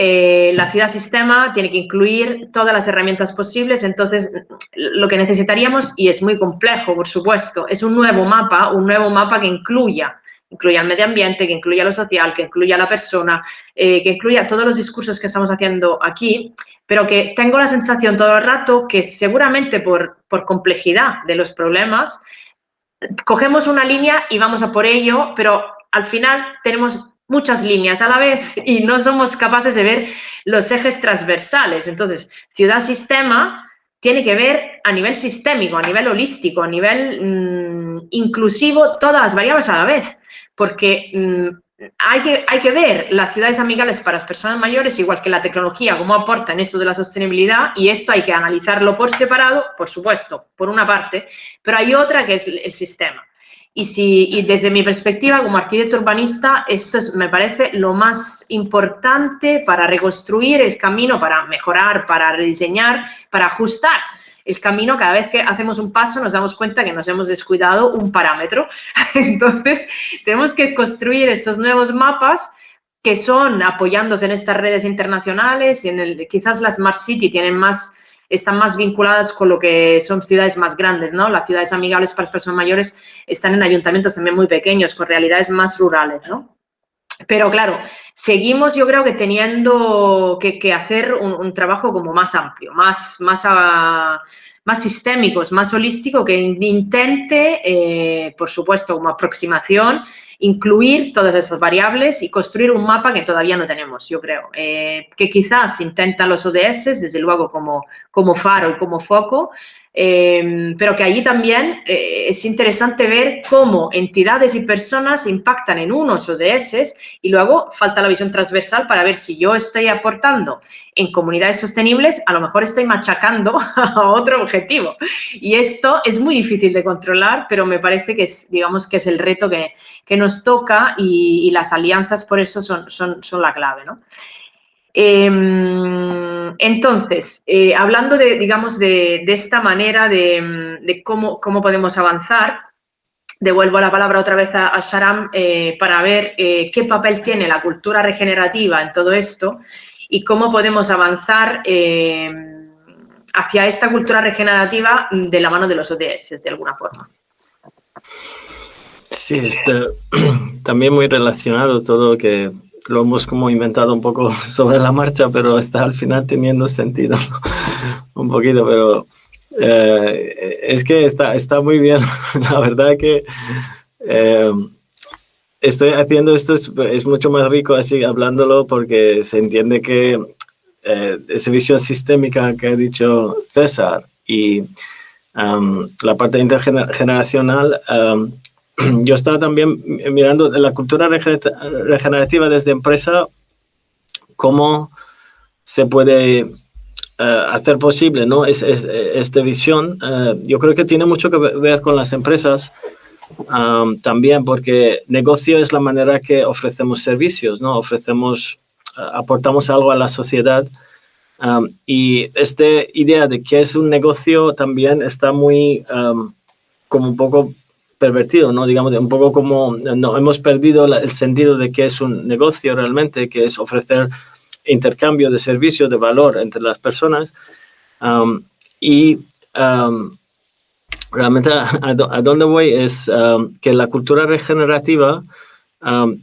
la ciudad-sistema tiene que incluir todas las herramientas posibles. Entonces, lo que necesitaríamos, y es muy complejo, por supuesto, es un nuevo mapa que incluya el medio ambiente, que incluya lo social, que incluya la persona, que incluya todos los discursos que estamos haciendo aquí, pero que tengo la sensación todo el rato que seguramente por complejidad de los problemas, cogemos una línea y vamos a por ello, pero al final tenemos muchas líneas a la vez y no somos capaces de ver los ejes transversales. Entonces, ciudad-sistema tiene que ver a nivel sistémico, a nivel holístico, a nivel inclusivo, todas las variables a la vez, porque hay que ver las ciudades amigables para las personas mayores, igual que la tecnología, cómo aporta en esto de la sostenibilidad, y esto hay que analizarlo por separado, por supuesto, por una parte, pero hay otra que es el sistema. Y desde mi perspectiva como arquitecto urbanista, esto me parece lo más importante para reconstruir el camino, para mejorar, para rediseñar, para ajustar el camino. Cada vez que hacemos un paso nos damos cuenta que nos hemos descuidado un parámetro. Entonces, tenemos que construir estos nuevos mapas que son apoyándose en estas redes internacionales. Quizás las Smart City están más vinculadas con lo que son ciudades más grandes, ¿no? Las ciudades amigables para las personas mayores están en ayuntamientos también muy pequeños, con realidades más rurales, ¿no? Pero claro, seguimos yo creo que teniendo que hacer un trabajo como más amplio, más sistémico, más holístico, que intente, por supuesto, como aproximación, incluir todas esas variables y construir un mapa que todavía no tenemos, yo creo. Que quizás intenta los ODS, desde luego como faro y como foco, pero que allí también es interesante ver cómo entidades y personas impactan en unos ODS y luego falta la visión transversal para ver si yo estoy aportando en comunidades sostenibles, a lo mejor estoy machacando a otro objetivo. Y esto es muy difícil de controlar, pero me parece que es, digamos, que es el reto que nos toca y las alianzas por eso son la clave, ¿no? Entonces, hablando digamos, de esta manera de cómo podemos avanzar, devuelvo la palabra otra vez a Sharam para ver qué papel tiene la cultura regenerativa en todo esto y cómo podemos avanzar hacia esta cultura regenerativa de la mano de los ODS, de alguna forma. Sí, también muy relacionado todo, que lo hemos como inventado un poco sobre la marcha, pero está al final teniendo sentido un poquito, pero es que está muy bien. La verdad que estoy haciendo esto, es mucho más rico así hablándolo, porque se entiende que esa visión sistémica que ha dicho César y la parte intergeneracional, yo estaba también mirando la cultura regenerativa desde empresa, cómo se puede hacer posible, ¿no? Esta visión. Yo creo que tiene mucho que ver con las empresas también, porque negocio es la manera que ofrecemos servicios, ¿no? Aportamos algo a la sociedad. Y esta idea de qué es un negocio también está muy como un poco pervertido, ¿no? Digamos, un poco como no hemos perdido el sentido de qué es un negocio realmente, que es ofrecer intercambio de servicios, de valor entre las personas. Realmente a dónde voy es que la cultura regenerativa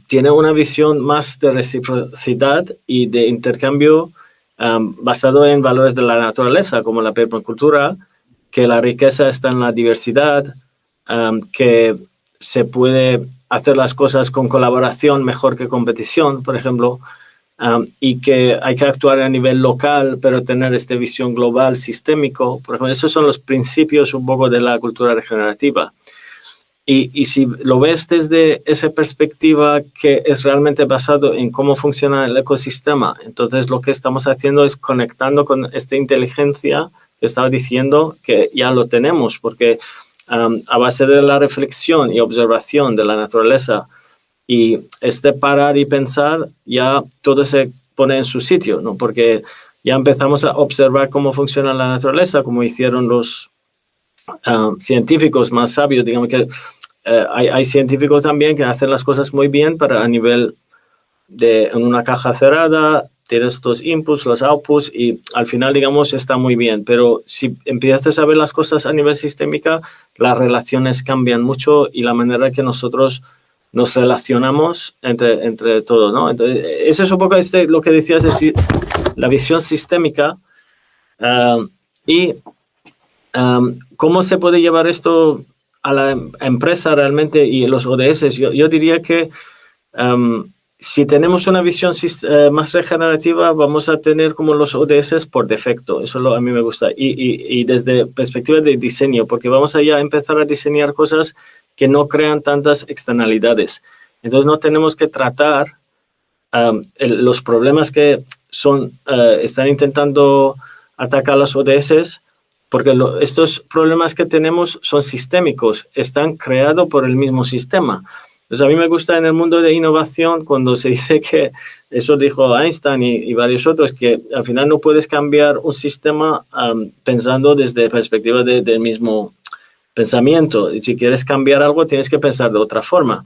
tiene una visión más de reciprocidad y de intercambio basado en valores de la naturaleza, como la permacultura, que la riqueza está en la diversidad, que se puede hacer las cosas con colaboración mejor que competición, por ejemplo, y que hay que actuar a nivel local, pero tener esta visión global, sistémico. Por ejemplo, esos son los principios un poco de la cultura regenerativa. Y si lo ves desde esa perspectiva que es realmente basado en cómo funciona el ecosistema, entonces lo que estamos haciendo es conectando con esta inteligencia que estaba diciendo que ya lo tenemos, porque a base de la reflexión y observación de la naturaleza y parar y pensar, ya todo se pone en su sitio, ¿no? Porque ya empezamos a observar cómo funciona la naturaleza, como hicieron los científicos más sabios. Digamos que hay científicos también que hacen las cosas muy bien, para a nivel en una caja cerrada, tienes los inputs, los outputs, y al final, digamos, está muy bien. Pero si empiezas a ver las cosas a nivel sistémico, las relaciones cambian mucho y la manera que nosotros nos relacionamos entre todos, ¿no? Entonces, eso es un poco lo que decías, es la visión sistémica. ¿Cómo se puede llevar esto a la empresa realmente y los ODS? Yo diría que si tenemos una visión más regenerativa, vamos a tener como los ODS por defecto. Eso a mí me gusta. Y desde perspectiva de diseño, porque vamos a ya empezar a diseñar cosas que no crean tantas externalidades. Entonces no tenemos que tratar los problemas que están intentando atacar los ODS, porque estos problemas que tenemos son sistémicos, están creados por el mismo sistema. Entonces, a mí me gusta en el mundo de innovación cuando se dice que, eso dijo Einstein y varios otros, que al final no puedes cambiar un sistema pensando desde perspectiva del mismo pensamiento. Y si quieres cambiar algo, tienes que pensar de otra forma.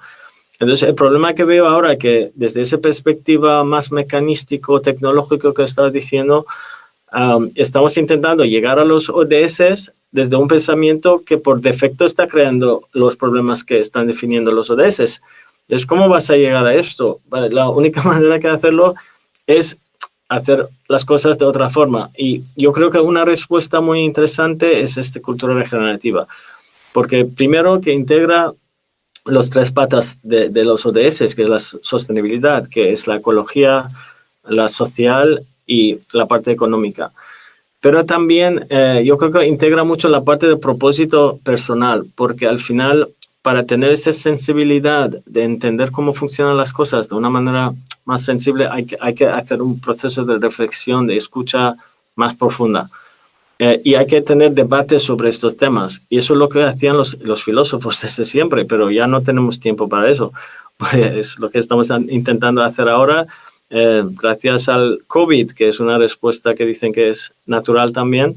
Entonces, el problema que veo ahora es que desde esa perspectiva más mecanístico, tecnológico que estaba diciendo, estamos intentando llegar a los ODS desde un pensamiento que por defecto está creando los problemas que están definiendo los ODS. Es ¿cómo vas a llegar a esto? Vale, la única manera de hacerlo es hacer las cosas de otra forma. Y yo creo que una respuesta muy interesante es esta cultura regenerativa, porque primero que integra los tres patas de los ODS, que es la sostenibilidad, que es la ecología, la social y la parte económica. Pero también yo creo que integra mucho la parte de propósito personal, porque al final, para tener esta sensibilidad de entender cómo funcionan las cosas de una manera más sensible, hay que hacer un proceso de reflexión, de escucha más profunda. Y hay que tener debates sobre estos temas. Y eso es lo que hacían los filósofos desde siempre, pero ya no tenemos tiempo para eso. Pues es lo que estamos intentando hacer ahora, gracias al COVID, que es una respuesta que dicen que es natural también.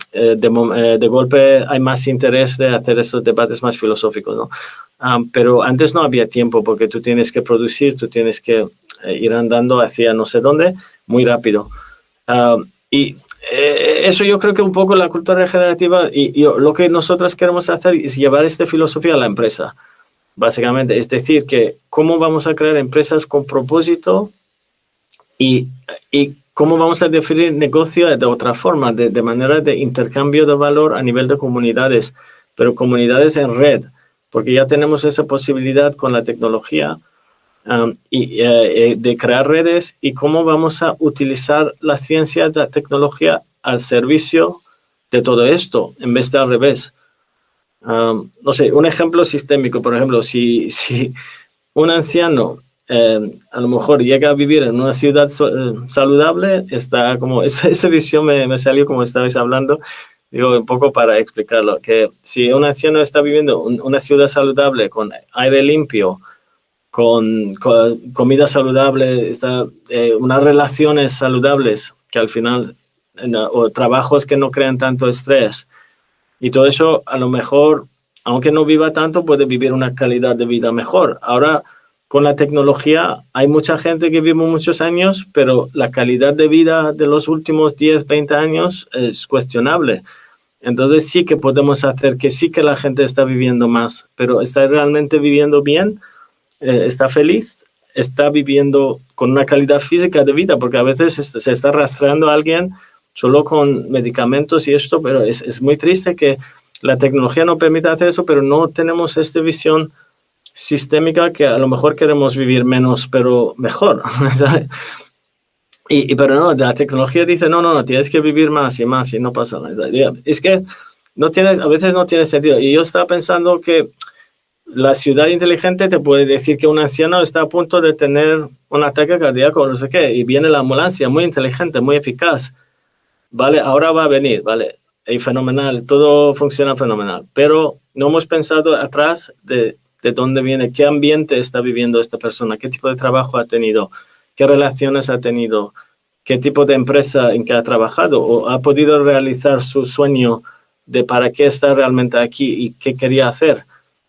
De golpe hay más interés de hacer esos debates más filosóficos, ¿no? Pero antes no había tiempo porque tú tienes que producir, tú tienes que ir andando hacia no sé dónde muy rápido. Y eso yo creo que un poco la cultura regenerativa y lo que nosotros queremos hacer es llevar esta filosofía a la empresa, básicamente. Es decir, que cómo vamos a crear empresas con propósito y cómo vamos a definir negocio de otra forma, de manera de intercambio de valor a nivel de comunidades, pero comunidades en red, porque ya tenemos esa posibilidad con la tecnología. De crear redes y cómo vamos a utilizar la ciencia, la tecnología al servicio de todo esto, en vez de al revés. No sé, un ejemplo sistémico, por ejemplo, si un anciano a lo mejor llega a vivir en una ciudad saludable, está como, esa visión me salió como estabais hablando, digo un poco para explicarlo, que si un anciano está viviendo en una ciudad saludable con aire limpio, con comida saludable, unas relaciones saludables que al final, o trabajos que no crean tanto estrés. Y todo eso, a lo mejor, aunque no viva tanto, puede vivir una calidad de vida mejor. Ahora, con la tecnología, hay mucha gente que vive muchos años, pero la calidad de vida de los últimos 10, 20 años es cuestionable. Entonces sí que podemos hacer que sí que la gente está viviendo más, pero ¿está realmente viviendo bien? ¿Está feliz? ¿Está viviendo con una calidad física de vida? Porque a veces se está rastreando a alguien solo con medicamentos y esto, pero es muy triste que la tecnología no permita hacer eso, pero no tenemos esta visión sistémica que a lo mejor queremos vivir menos, pero mejor. Pero no, la tecnología dice, no, tienes que vivir más y más y no pasa nada. Es que a veces no tiene sentido. Y yo estaba pensando que la ciudad inteligente te puede decir que un anciano está a punto de tener un ataque cardíaco, no sé qué, y viene la ambulancia, muy inteligente, muy eficaz. Vale, ahora va a venir, vale, y fenomenal, todo funciona fenomenal, pero no hemos pensado atrás de dónde viene, qué ambiente está viviendo esta persona, qué tipo de trabajo ha tenido, qué relaciones ha tenido, qué tipo de empresa en que ha trabajado o ha podido realizar su sueño de para qué está realmente aquí y qué quería hacer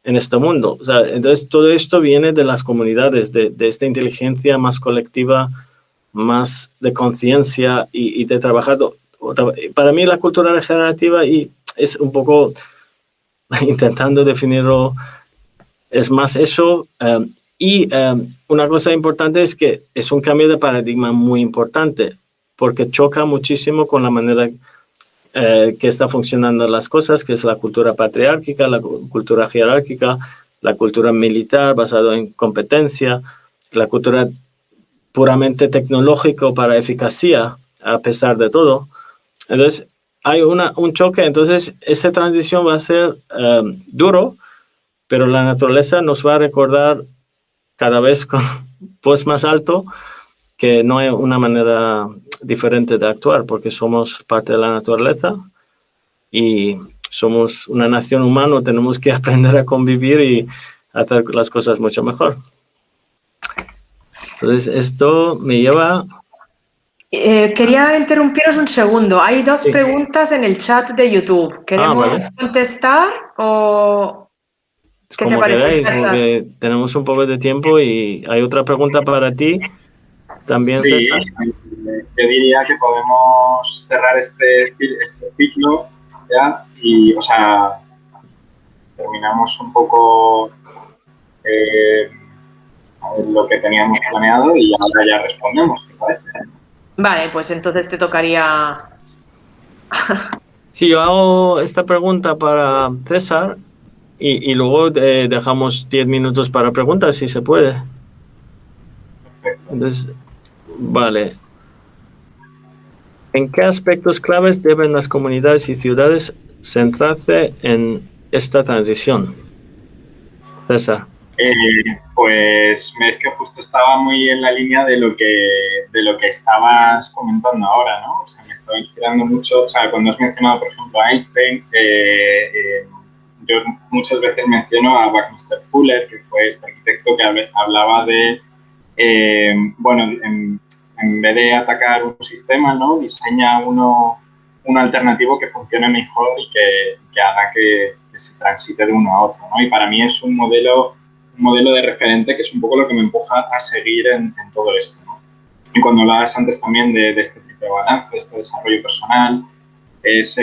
en este mundo. O sea, entonces, todo esto viene de las comunidades, de esta inteligencia más colectiva, más de conciencia y de trabajar. Para mí la cultura regenerativa y es un poco, intentando definirlo, es más eso. Una cosa importante es que es un cambio de paradigma muy importante, porque choca muchísimo con la manera que está funcionando las cosas, que es la cultura patriárquica, la cultura jerárquica, la cultura militar basada en competencia, la cultura puramente tecnológica para eficacia, a pesar de todo. Entonces, hay un choque, entonces esa transición va a ser duro, pero la naturaleza nos va a recordar cada vez con voz más alto que no hay una manera diferente de actuar, porque somos parte de la naturaleza y somos una nación humana, tenemos que aprender a convivir y hacer las cosas mucho mejor. Entonces, esto me lleva... Quería interrumpiros un segundo. Hay dos preguntas en el chat de YouTube. ¿Queremos contestar o qué como te parece, queráis, César? porque tenemos un poco de tiempo y hay otra pregunta para ti también, sí, César. Yo diría que podemos cerrar este ciclo ya y, o sea, terminamos un poco lo que teníamos planeado y ahora ya respondemos, ¿te parece? Vale, pues entonces te tocaría... Sí, yo hago esta pregunta para César y luego dejamos 10 minutos para preguntas, si se puede. Perfecto. Entonces, vale. ¿En qué aspectos claves deben las comunidades y ciudades centrarse en esta transición? César. Pues es que justo estaba muy en la línea de lo que estabas comentando ahora, ¿no? O sea, me estaba inspirando mucho, o sea, cuando has mencionado, por ejemplo, a Einstein, yo muchas veces menciono a Buckminster Fuller, que fue este arquitecto que hablaba de, bueno, en vez de atacar un sistema, ¿no? Diseña un alternativo que funcione mejor y que haga que se transite de uno a otro, ¿no? Y para mí es un modelo de referente que es un poco lo que me empuja a seguir en todo esto, ¿no? Y cuando hablabas antes también de este tipo de balance, de este desarrollo personal, es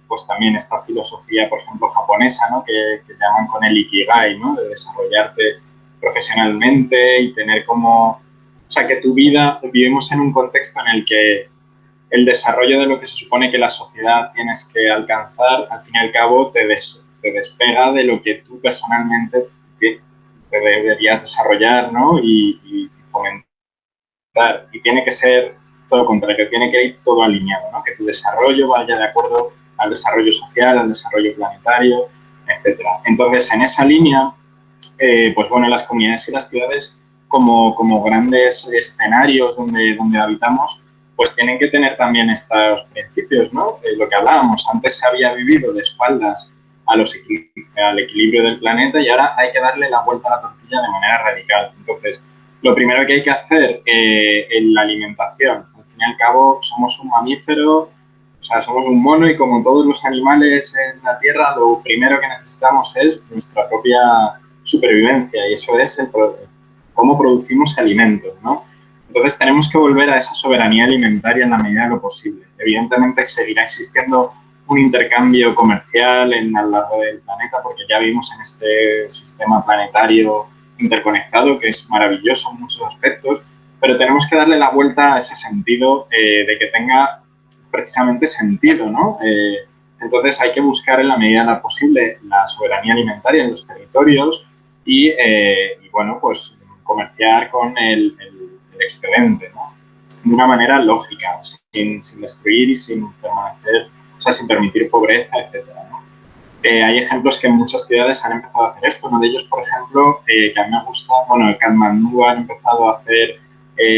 pues también esta filosofía, por ejemplo, japonesa, ¿no? que llaman con el ikigai, ¿no? De desarrollarte profesionalmente y tener como... O sea, que tu vida, vivimos en un contexto en el que el desarrollo de lo que se supone que la sociedad tienes que alcanzar, al fin y al cabo te despega de lo que tú personalmente te deberías desarrollar, ¿no? y fomentar. Y tiene que ser todo lo contrario, tiene que ir todo alineado, ¿no? Que tu desarrollo vaya de acuerdo al desarrollo social, al desarrollo planetario, etcétera. Entonces, en esa línea, pues bueno, las comunidades y las ciudades como grandes escenarios donde habitamos, pues tienen que tener también estos principios, ¿no? Lo que hablábamos, antes se había vivido de espaldas al equilibrio del planeta y ahora hay que darle la vuelta a la tortilla de manera radical. Entonces, lo primero que hay que hacer en la alimentación, al fin y al cabo somos un mamífero, o sea, somos un mono y como todos los animales en la Tierra, lo primero que necesitamos es nuestra propia supervivencia y eso es cómo producimos alimentos, ¿no? Entonces tenemos que volver a esa soberanía alimentaria en la medida de lo posible. Evidentemente seguirá existiendo un intercambio comercial a lo largo del planeta porque ya vivimos en este sistema planetario interconectado que es maravilloso en muchos aspectos, pero tenemos que darle la vuelta a ese sentido de que tenga precisamente sentido, ¿no? Entonces hay que buscar en la medida de lo posible la soberanía alimentaria en los territorios y bueno, pues comerciar con el excedente, ¿no? De una manera lógica, sin destruir y sin permanecer, o sea, sin permitir pobreza, etcétera, ¿no? Hay ejemplos que en muchas ciudades han empezado a hacer esto. Uno de ellos, por ejemplo, que a mí me gusta, bueno, el Katmandú han empezado a hacer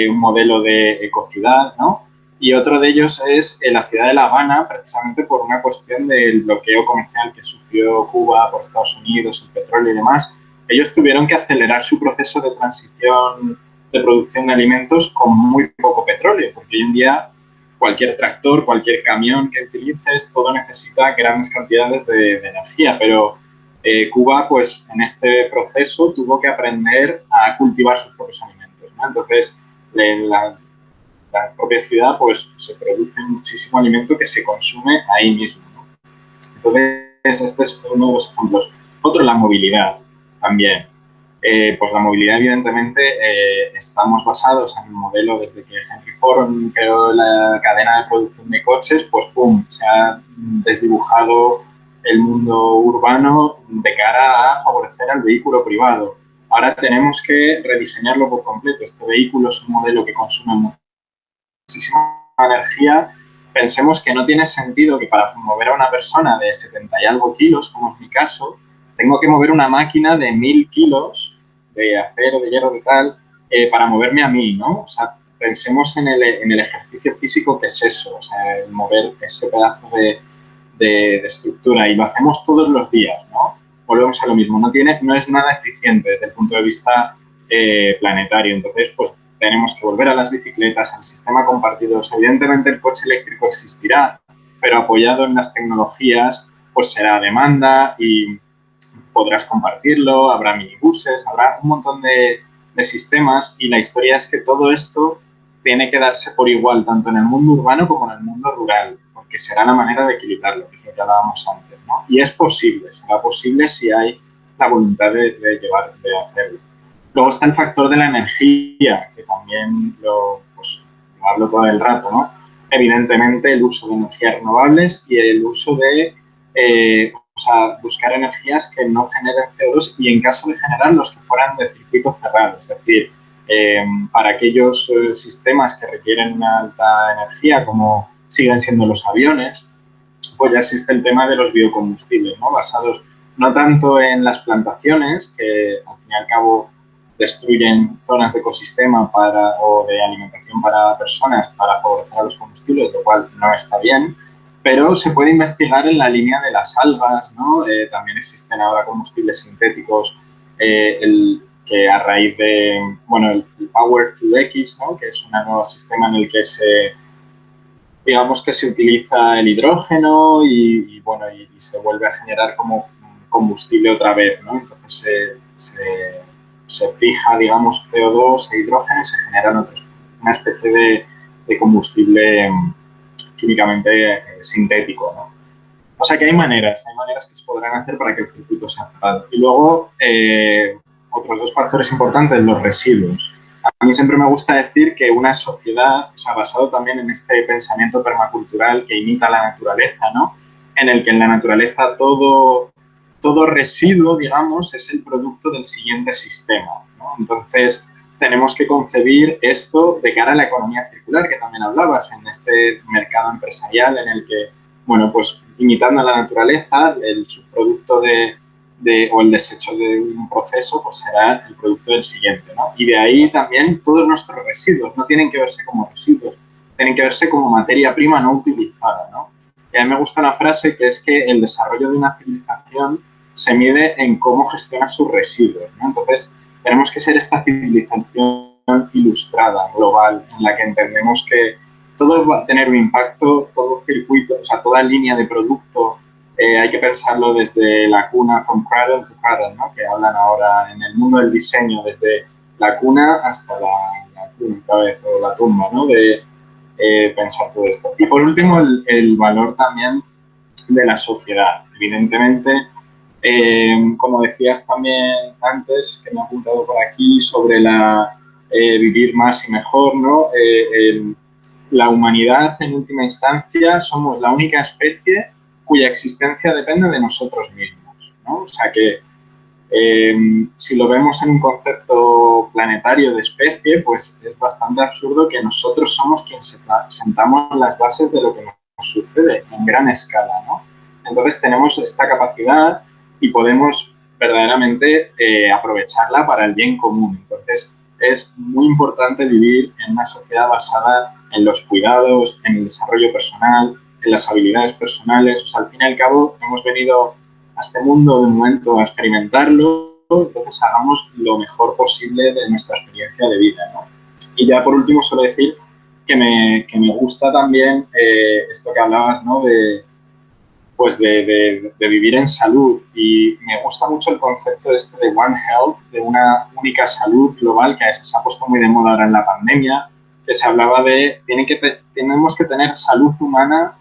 un modelo de ecociudad, ¿no? Y otro de ellos es la ciudad de La Habana, precisamente por una cuestión del bloqueo comercial que sufrió Cuba por Estados Unidos, el petróleo y demás. Ellos tuvieron que acelerar su proceso de transición de producción de alimentos con muy poco petróleo, porque hoy en día cualquier tractor, cualquier camión que utilices, todo necesita grandes cantidades de energía, pero Cuba, pues en este proceso tuvo que aprender a cultivar sus propios alimentos, ¿no? Entonces, en la propia ciudad, pues se produce muchísimo alimento que se consume ahí mismo, ¿no? Entonces, este es uno de los ejemplos. Otro, la movilidad también. Pues la movilidad, evidentemente, estamos basados en un modelo desde que Henry Ford creó la cadena de producción de coches, pues ¡pum!, se ha desdibujado el mundo urbano de cara a favorecer al vehículo privado. Ahora tenemos que rediseñarlo por completo. Este vehículo es un modelo que consume muchísima energía. Pensemos que no tiene sentido que para mover a una persona de 70 y algo kilos, como es mi caso, tengo que mover una máquina de 1000 kilos de acero, de hierro, de tal, para moverme a mí, ¿no? O sea, pensemos en el ejercicio físico que es eso, o sea, el mover ese pedazo de estructura y lo hacemos todos los días, ¿no? Volvemos a lo mismo, no es nada eficiente desde el punto de vista planetario, entonces, pues tenemos que volver a las bicicletas, al sistema compartido. Evidentemente el coche eléctrico existirá, pero apoyado en las tecnologías, pues será a demanda y podrás compartirlo, habrá minibuses, habrá un montón de sistemas y la historia es que todo esto tiene que darse por igual, tanto en el mundo urbano como en el mundo rural, porque será la manera de equilibrarlo, que es lo que hablábamos antes, ¿no? Y es posible, será posible si hay la voluntad de hacerlo. Luego está el factor de la energía, que también lo hablo todo el rato, ¿no? Evidentemente el uso de energías renovables y el uso de buscar energías que no generen CO2 y en caso de generarlos que fueran de circuito cerrado, es decir, para aquellos sistemas que requieren una alta energía, como siguen siendo los aviones, pues ya existe el tema de los biocombustibles, ¿no? Basados no tanto en las plantaciones, que al fin y al cabo destruyen zonas de ecosistema o de alimentación para personas para favorecer a los combustibles, lo cual no está bien, pero se puede investigar en la línea de las algas, ¿no? También existen ahora combustibles sintéticos que a raíz de, el Power to X, ¿no? Que es un nuevo sistema en el que digamos que se utiliza el hidrógeno y se vuelve a generar como combustible otra vez, ¿no? Entonces se fija, digamos, CO2 e hidrógeno y se generan una especie de combustible químicamente sintético, ¿no? O sea que hay maneras que se podrán hacer para que el circuito sea cerrado. Y luego, otros dos factores importantes, los residuos. A mí siempre me gusta decir que una sociedad, basado también en este pensamiento permacultural que imita la naturaleza, ¿no? En el que en la naturaleza todo residuo, digamos, es el producto del siguiente sistema, ¿no? Entonces, tenemos que concebir esto de cara a la economía circular, que también hablabas, en este mercado empresarial en el que, imitando a la naturaleza, el subproducto o el desecho de un proceso, pues será el producto del siguiente, ¿no? Y de ahí también todos nuestros residuos no tienen que verse como residuos, tienen que verse como materia prima no utilizada, ¿no? Y a mí me gusta una frase que es que el desarrollo de una civilización se mide en cómo gestiona sus residuos, ¿no? Entonces, tenemos que ser esta civilización ilustrada, global, en la que entendemos que todo va a tener un impacto, todo circuito, toda línea de producto, hay que pensarlo desde la cuna, from cradle to cradle, ¿no? Que hablan ahora en el mundo del diseño, desde la cuna hasta la cuna otra vez, o la tumba, ¿no? De pensar todo esto. Y por último, el valor también de la sociedad. Evidentemente, como decías también antes, que me he apuntado por aquí, sobre vivir más y mejor, ¿no? La humanidad, en última instancia, somos la única especie cuya existencia depende de nosotros mismos, ¿no? O sea que si lo vemos en un concepto planetario de especie, pues es bastante absurdo que nosotros somos quienes sentamos las bases de lo que nos sucede en gran escala, ¿no? Entonces tenemos esta capacidad y podemos verdaderamente aprovecharla para el bien común. Entonces es muy importante vivir en una sociedad basada en los cuidados, en el desarrollo personal, en las habilidades personales. Al fin y al cabo hemos venido a este mundo de momento a experimentarlo, entonces hagamos lo mejor posible de nuestra experiencia de vida, ¿no? Y ya por último suelo decir que me gusta también esto que hablabas, ¿no? De vivir en salud, y me gusta mucho el concepto de One Health, de una única salud global, que se ha puesto muy de moda ahora en la pandemia, que se hablaba de tenemos que tener salud humana,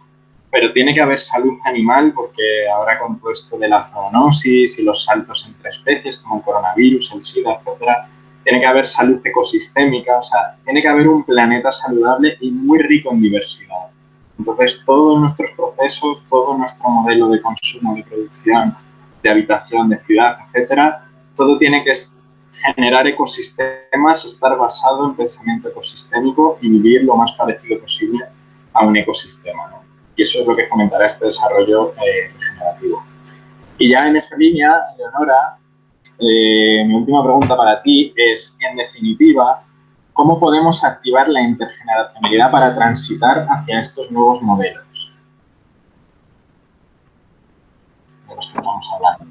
pero tiene que haber salud animal, porque ahora con todo esto de la zoonosis y los saltos entre especies, como el coronavirus, el SIDA, etcétera, tiene que haber salud ecosistémica, tiene que haber un planeta saludable y muy rico en diversidad. Entonces, todos nuestros procesos, todo nuestro modelo de consumo, de producción, de habitación, de ciudad, etcétera, todo tiene que generar ecosistemas, estar basado en pensamiento ecosistémico y vivir lo más parecido posible a un ecosistema, ¿no? Y eso es lo que fomentará este desarrollo regenerativo. Y ya en esa línea, Leonora, mi última pregunta para ti es, en definitiva, ¿cómo podemos activar la intergeneracionalidad para transitar hacia estos nuevos modelos de los que estamos hablando?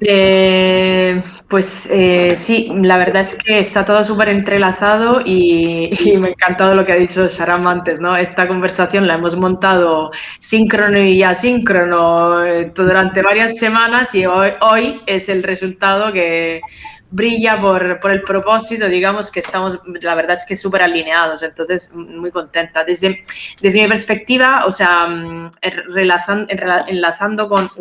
Sí, la verdad es que está todo súper entrelazado y me ha encantado lo que ha dicho Sharam antes, ¿no? Esta conversación la hemos montado síncrono y asíncrono durante varias semanas, y hoy es el resultado que brilla por el propósito, digamos que estamos, la verdad es que súper alineados, entonces muy contenta. Desde mi perspectiva, o sea, enlazando con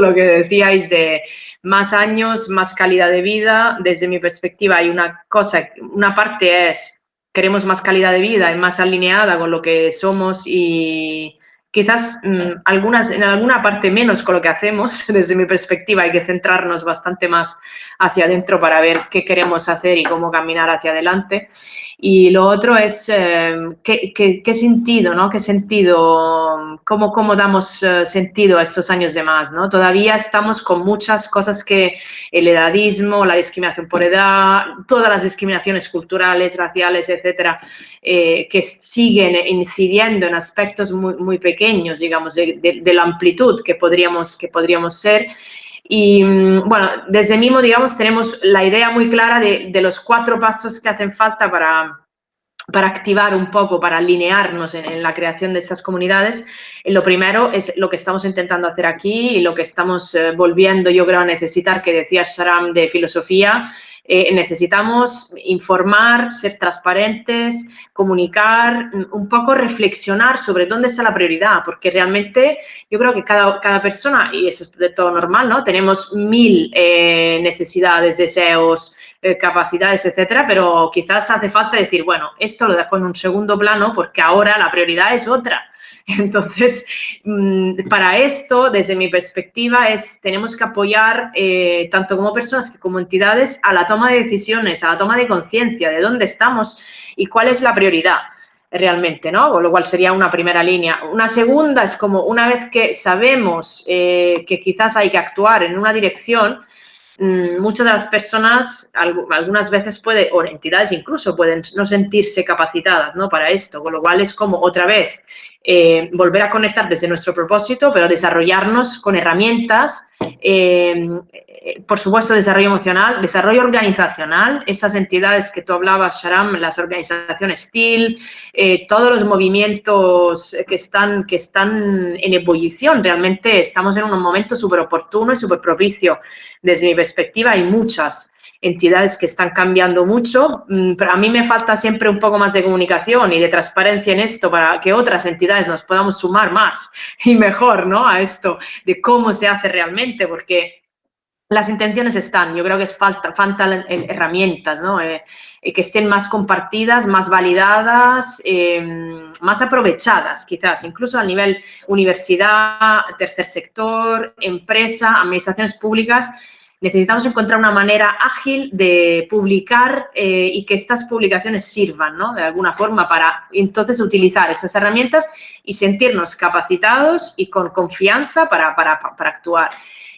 lo que decíais de más años, más calidad de vida, desde mi perspectiva hay una cosa, una parte es, queremos más calidad de vida y más alineada con lo que somos y quizás en alguna parte menos con lo que hacemos, desde mi perspectiva hay que centrarnos bastante más hacia adentro para ver qué queremos hacer y cómo caminar hacia adelante. Y lo otro es qué sentido, ¿no? ¿Qué sentido? ¿Cómo damos sentido a estos años de más, ¿no? Todavía estamos con muchas cosas que el edadismo, la discriminación por edad, todas las discriminaciones culturales, raciales, etcétera, que siguen incidiendo en aspectos muy, muy pequeños, digamos, de la amplitud que podríamos ser. Y bueno, desde Mimo, digamos, tenemos la idea muy clara de los 4 pasos que hacen falta para activar un poco, para alinearnos en la creación de esas comunidades. Lo primero es lo que estamos intentando hacer aquí y lo que estamos volviendo, yo creo, a necesitar, que decía Sharam de filosofía. Necesitamos informar, ser transparentes, comunicar, un poco reflexionar sobre dónde está la prioridad, porque realmente yo creo que cada persona, y eso es de todo normal, ¿no? Tenemos 1000 necesidades, deseos, capacidades, etcétera, pero quizás hace falta decir, bueno, esto lo dejo en un segundo plano porque ahora la prioridad es otra. Entonces, para esto, desde mi perspectiva, tenemos que apoyar, tanto como personas como entidades, a la toma de decisiones, a la toma de conciencia de dónde estamos y cuál es la prioridad realmente, ¿no? Con lo cual sería una primera línea. Una segunda es como una vez que sabemos que quizás hay que actuar en una dirección, muchas de las personas, algunas veces o entidades incluso, pueden no sentirse capacitadas, ¿no? Para esto, con lo cual es como otra vez volver a conectar desde nuestro propósito, pero desarrollarnos con herramientas, por supuesto desarrollo emocional, desarrollo organizacional, esas entidades que tú hablabas, Sharam, las organizaciones TIL, todos los movimientos que están en ebullición. Realmente estamos en un momento súper oportuno y súper propicio. Desde mi perspectiva hay muchas entidades que están cambiando mucho, pero a mí me falta siempre un poco más de comunicación y de transparencia en esto para que otras entidades nos podamos sumar más y mejor, ¿no? A esto de cómo se hace realmente, porque las intenciones están, yo creo que faltan herramientas, ¿no? Que estén más compartidas, más validadas, más aprovechadas, quizás, incluso a nivel universidad, tercer sector, empresa, administraciones públicas. Necesitamos encontrar una manera ágil de publicar y que estas publicaciones sirvan, ¿no? De alguna forma para entonces utilizar esas herramientas y sentirnos capacitados y con confianza para actuar.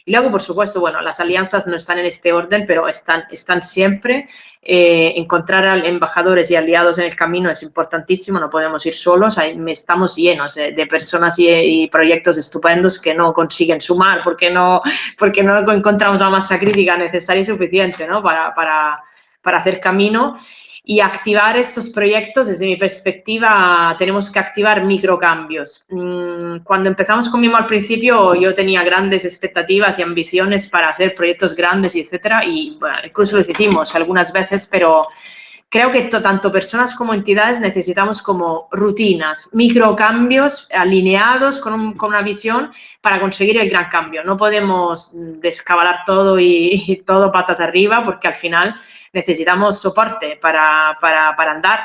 Y luego, por supuesto, bueno, las alianzas no están en este orden, pero están siempre. Encontrar embajadores y aliados en el camino es importantísimo, no podemos ir solos. Estamos llenos de personas y proyectos estupendos que no consiguen sumar porque no encontramos la masa crítica necesaria y suficiente, ¿no? para hacer camino. Y activar estos proyectos, desde mi perspectiva, tenemos que activar microcambios. Cuando empezamos con Mimo al principio, yo tenía grandes expectativas y ambiciones para hacer proyectos grandes, etcétera, y bueno, incluso los hicimos algunas veces, pero creo que tanto personas como entidades necesitamos como rutinas, microcambios alineados con una visión para conseguir el gran cambio. No podemos descabalar todo y todo patas arriba, porque al final necesitamos soporte para andar.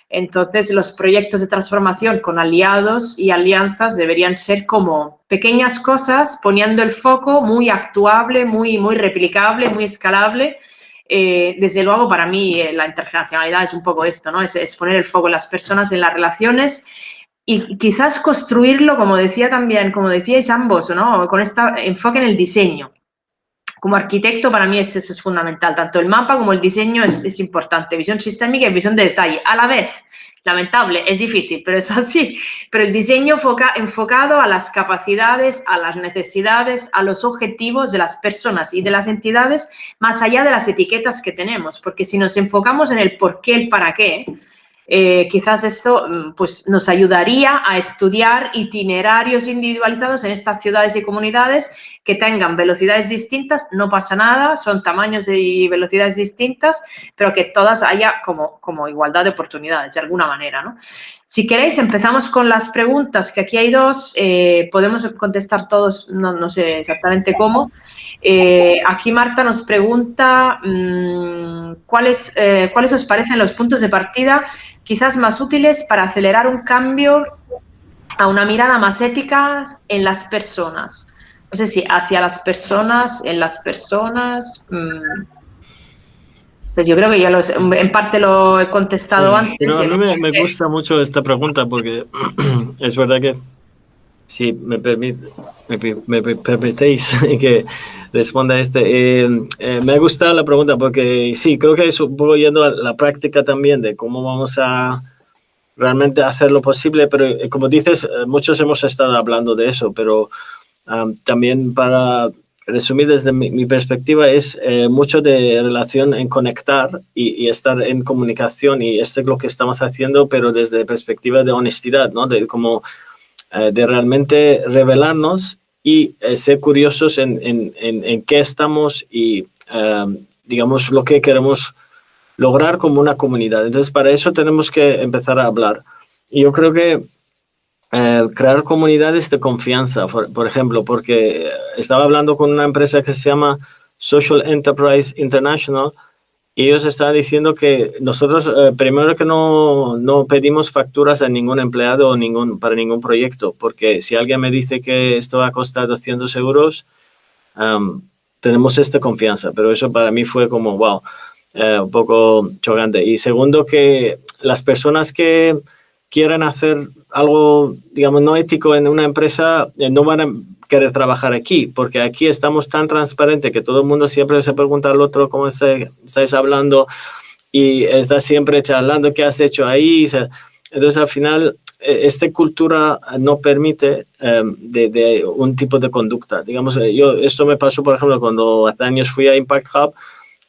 Entonces, los proyectos de transformación con aliados y alianzas deberían ser como pequeñas cosas, poniendo el foco muy actuable, muy replicable, muy escalable. Desde luego, para mí, la intergeneracionalidad es un poco esto, ¿no? Es poner el foco en las personas, en las relaciones y quizás construirlo, como decíais ambos, ¿no? Con este enfoque en el diseño. Como arquitecto, para mí eso es fundamental. Tanto el mapa como el diseño es importante. Visión sistémica y visión de detalle. A la vez, lamentable, es difícil, pero es así. Pero el diseño enfocado a las capacidades, a las necesidades, a los objetivos de las personas y de las entidades, más allá de las etiquetas que tenemos. Porque si nos enfocamos en el por qué, el para qué, quizás esto pues, nos ayudaría a estudiar itinerarios individualizados en estas ciudades y comunidades que tengan velocidades distintas, no pasa nada, son tamaños y velocidades distintas, pero que todas haya como igualdad de oportunidades, de alguna manera, ¿no? Si queréis, empezamos con las preguntas, que aquí hay dos, podemos contestar todos, no sé exactamente cómo. Aquí Marta nos pregunta ¿cuáles os parecen los puntos de partida quizás más útiles para acelerar un cambio a una mirada más ética en las personas? No sé si hacia las personas, en las personas. Pues yo creo que ya en parte lo he contestado antes. No, a mí me gusta mucho esta pregunta porque es verdad que, si me permitéis que responda a me ha gustado la pregunta porque sí, creo que es un poco yendo a la práctica también de cómo vamos a realmente hacer lo posible, pero como dices, muchos hemos estado hablando de eso, pero también para resumir desde mi perspectiva es mucho de relación en conectar y estar en comunicación, y esto es lo que estamos haciendo, pero desde perspectiva de honestidad, ¿no? De realmente revelarnos y ser curiosos en qué estamos y, digamos, lo que queremos lograr como una comunidad. Entonces, para eso tenemos que empezar a hablar. Y yo creo que crear comunidades de confianza, por ejemplo, porque estaba hablando con una empresa que se llama Social Enterprise International, y ellos estaban diciendo que nosotros, primero que no pedimos facturas a ningún empleado para ningún proyecto, porque si alguien me dice que esto va a costar 200 euros, tenemos esta confianza. Pero eso para mí fue como, wow, un poco chocante. Y segundo, que las personas que quieren hacer algo, digamos, no ético en una empresa, no van a querer trabajar aquí, porque aquí estamos tan transparentes que todo el mundo siempre se pregunta al otro cómo estáis hablando y está siempre charlando qué has hecho ahí. Entonces, al final, esta cultura no permite de un tipo de conducta. Digamos, esto me pasó, por ejemplo, cuando hace años fui a Impact Hub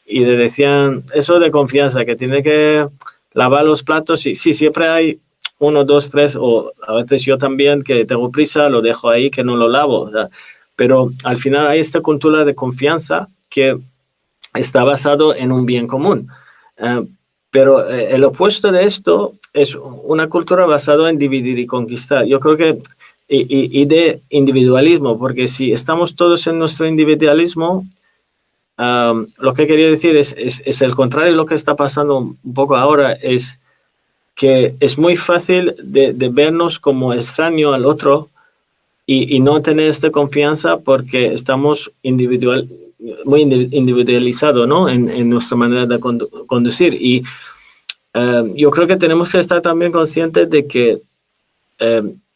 y le decían eso de confianza, que tiene que lavar los platos, y sí, siempre hay 1, 2, 3, o a veces yo también, que tengo prisa, lo dejo ahí, que no lo lavo. O sea, pero al final hay esta cultura de confianza que está basado en un bien común. Pero el opuesto de esto es una cultura basada en dividir y conquistar. Yo creo que, y de individualismo, porque si estamos todos en nuestro individualismo, lo que quería decir es el contrario de lo que está pasando un poco ahora, es que es muy fácil de vernos como extraño al otro y no tener esta confianza porque estamos muy individualizados, ¿no? en nuestra manera de conducir. Y yo creo que tenemos que estar también conscientes de que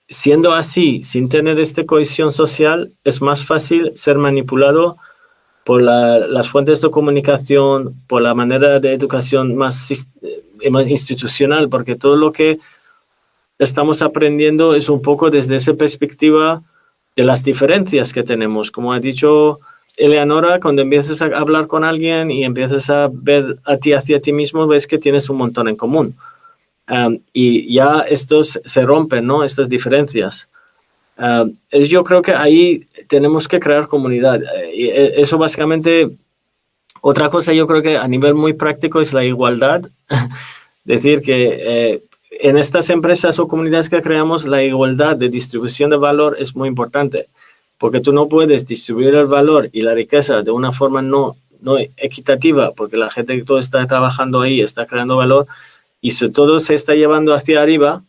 siendo así, sin tener esta cohesión social, es más fácil ser manipulado por las fuentes de comunicación, por la manera de educación más institucional, porque todo lo que estamos aprendiendo es un poco desde esa perspectiva de las diferencias que tenemos. Como ha dicho Eleonora, cuando empiezas a hablar con alguien y empiezas a ver a ti hacia ti mismo, ves que tienes un montón en común. Y ya estos se rompen, ¿no? Estas diferencias. Yo creo que ahí tenemos que crear comunidad. Y eso básicamente, otra cosa yo creo que a nivel muy práctico es la igualdad. Decir que en estas empresas o comunidades que creamos, la igualdad de distribución de valor es muy importante, porque tú no puedes distribuir el valor y la riqueza de una forma no equitativa, porque la gente que todo está trabajando ahí está creando valor, y si todo se está llevando hacia arriba,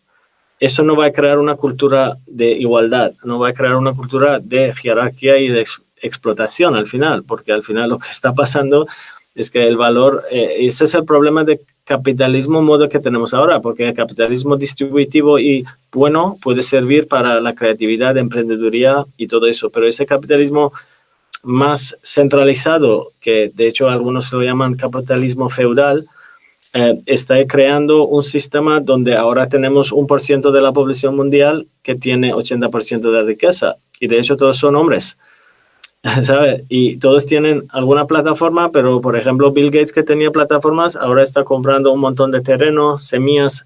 eso no va a crear una cultura de igualdad, no va a crear una cultura de jerarquía y de explotación al final, porque al final lo que está pasando es que el valor, ese es el problema de capitalismo modo que tenemos ahora, porque el capitalismo distributivo y bueno puede servir para la creatividad, emprendeduría y todo eso, pero ese capitalismo más centralizado, que de hecho algunos lo llaman capitalismo feudal, está creando un sistema donde ahora tenemos 1% de la población mundial que tiene 80% de la riqueza, y de hecho todos son hombres, ¿sabes? Y todos tienen alguna plataforma, pero por ejemplo Bill Gates, que tenía plataformas, ahora está comprando un montón de terrenos, semillas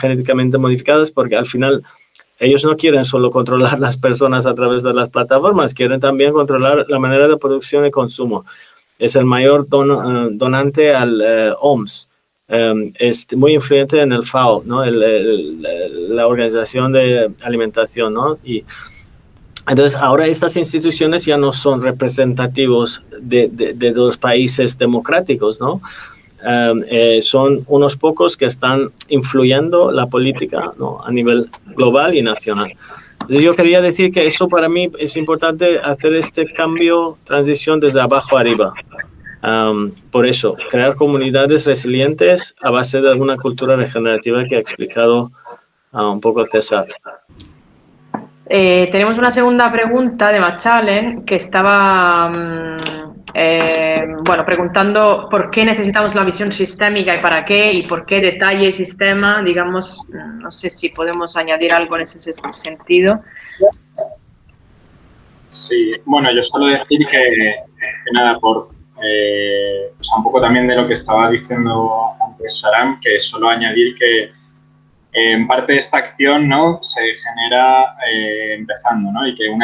genéticamente modificadas, porque al final ellos no quieren solo controlar las personas a través de las plataformas, quieren también controlar la manera de producción y consumo. Es el mayor donante al OMS. Es muy influyente en el FAO, ¿no? La Organización de Alimentación, ¿no? Y entonces ahora estas instituciones ya no son representativos de los países democráticos, ¿no? Son unos pocos que están influyendo la política, ¿no? A nivel global y nacional. Entonces yo quería decir que eso para mí es importante, hacer este cambio, transición desde abajo arriba. Por eso, crear comunidades resilientes a base de alguna cultura regenerativa que ha explicado un poco César. Tenemos una segunda pregunta de Machalen que estaba preguntando por qué necesitamos la visión sistémica y para qué, y por qué detalle y sistema, digamos. No sé si podemos añadir algo en ese sentido. Sí, bueno, yo solo decir que nada, por un poco también de lo que estaba diciendo antes Sharam, que solo añadir que en parte esta acción, ¿no?, se genera empezando, ¿no? Y que un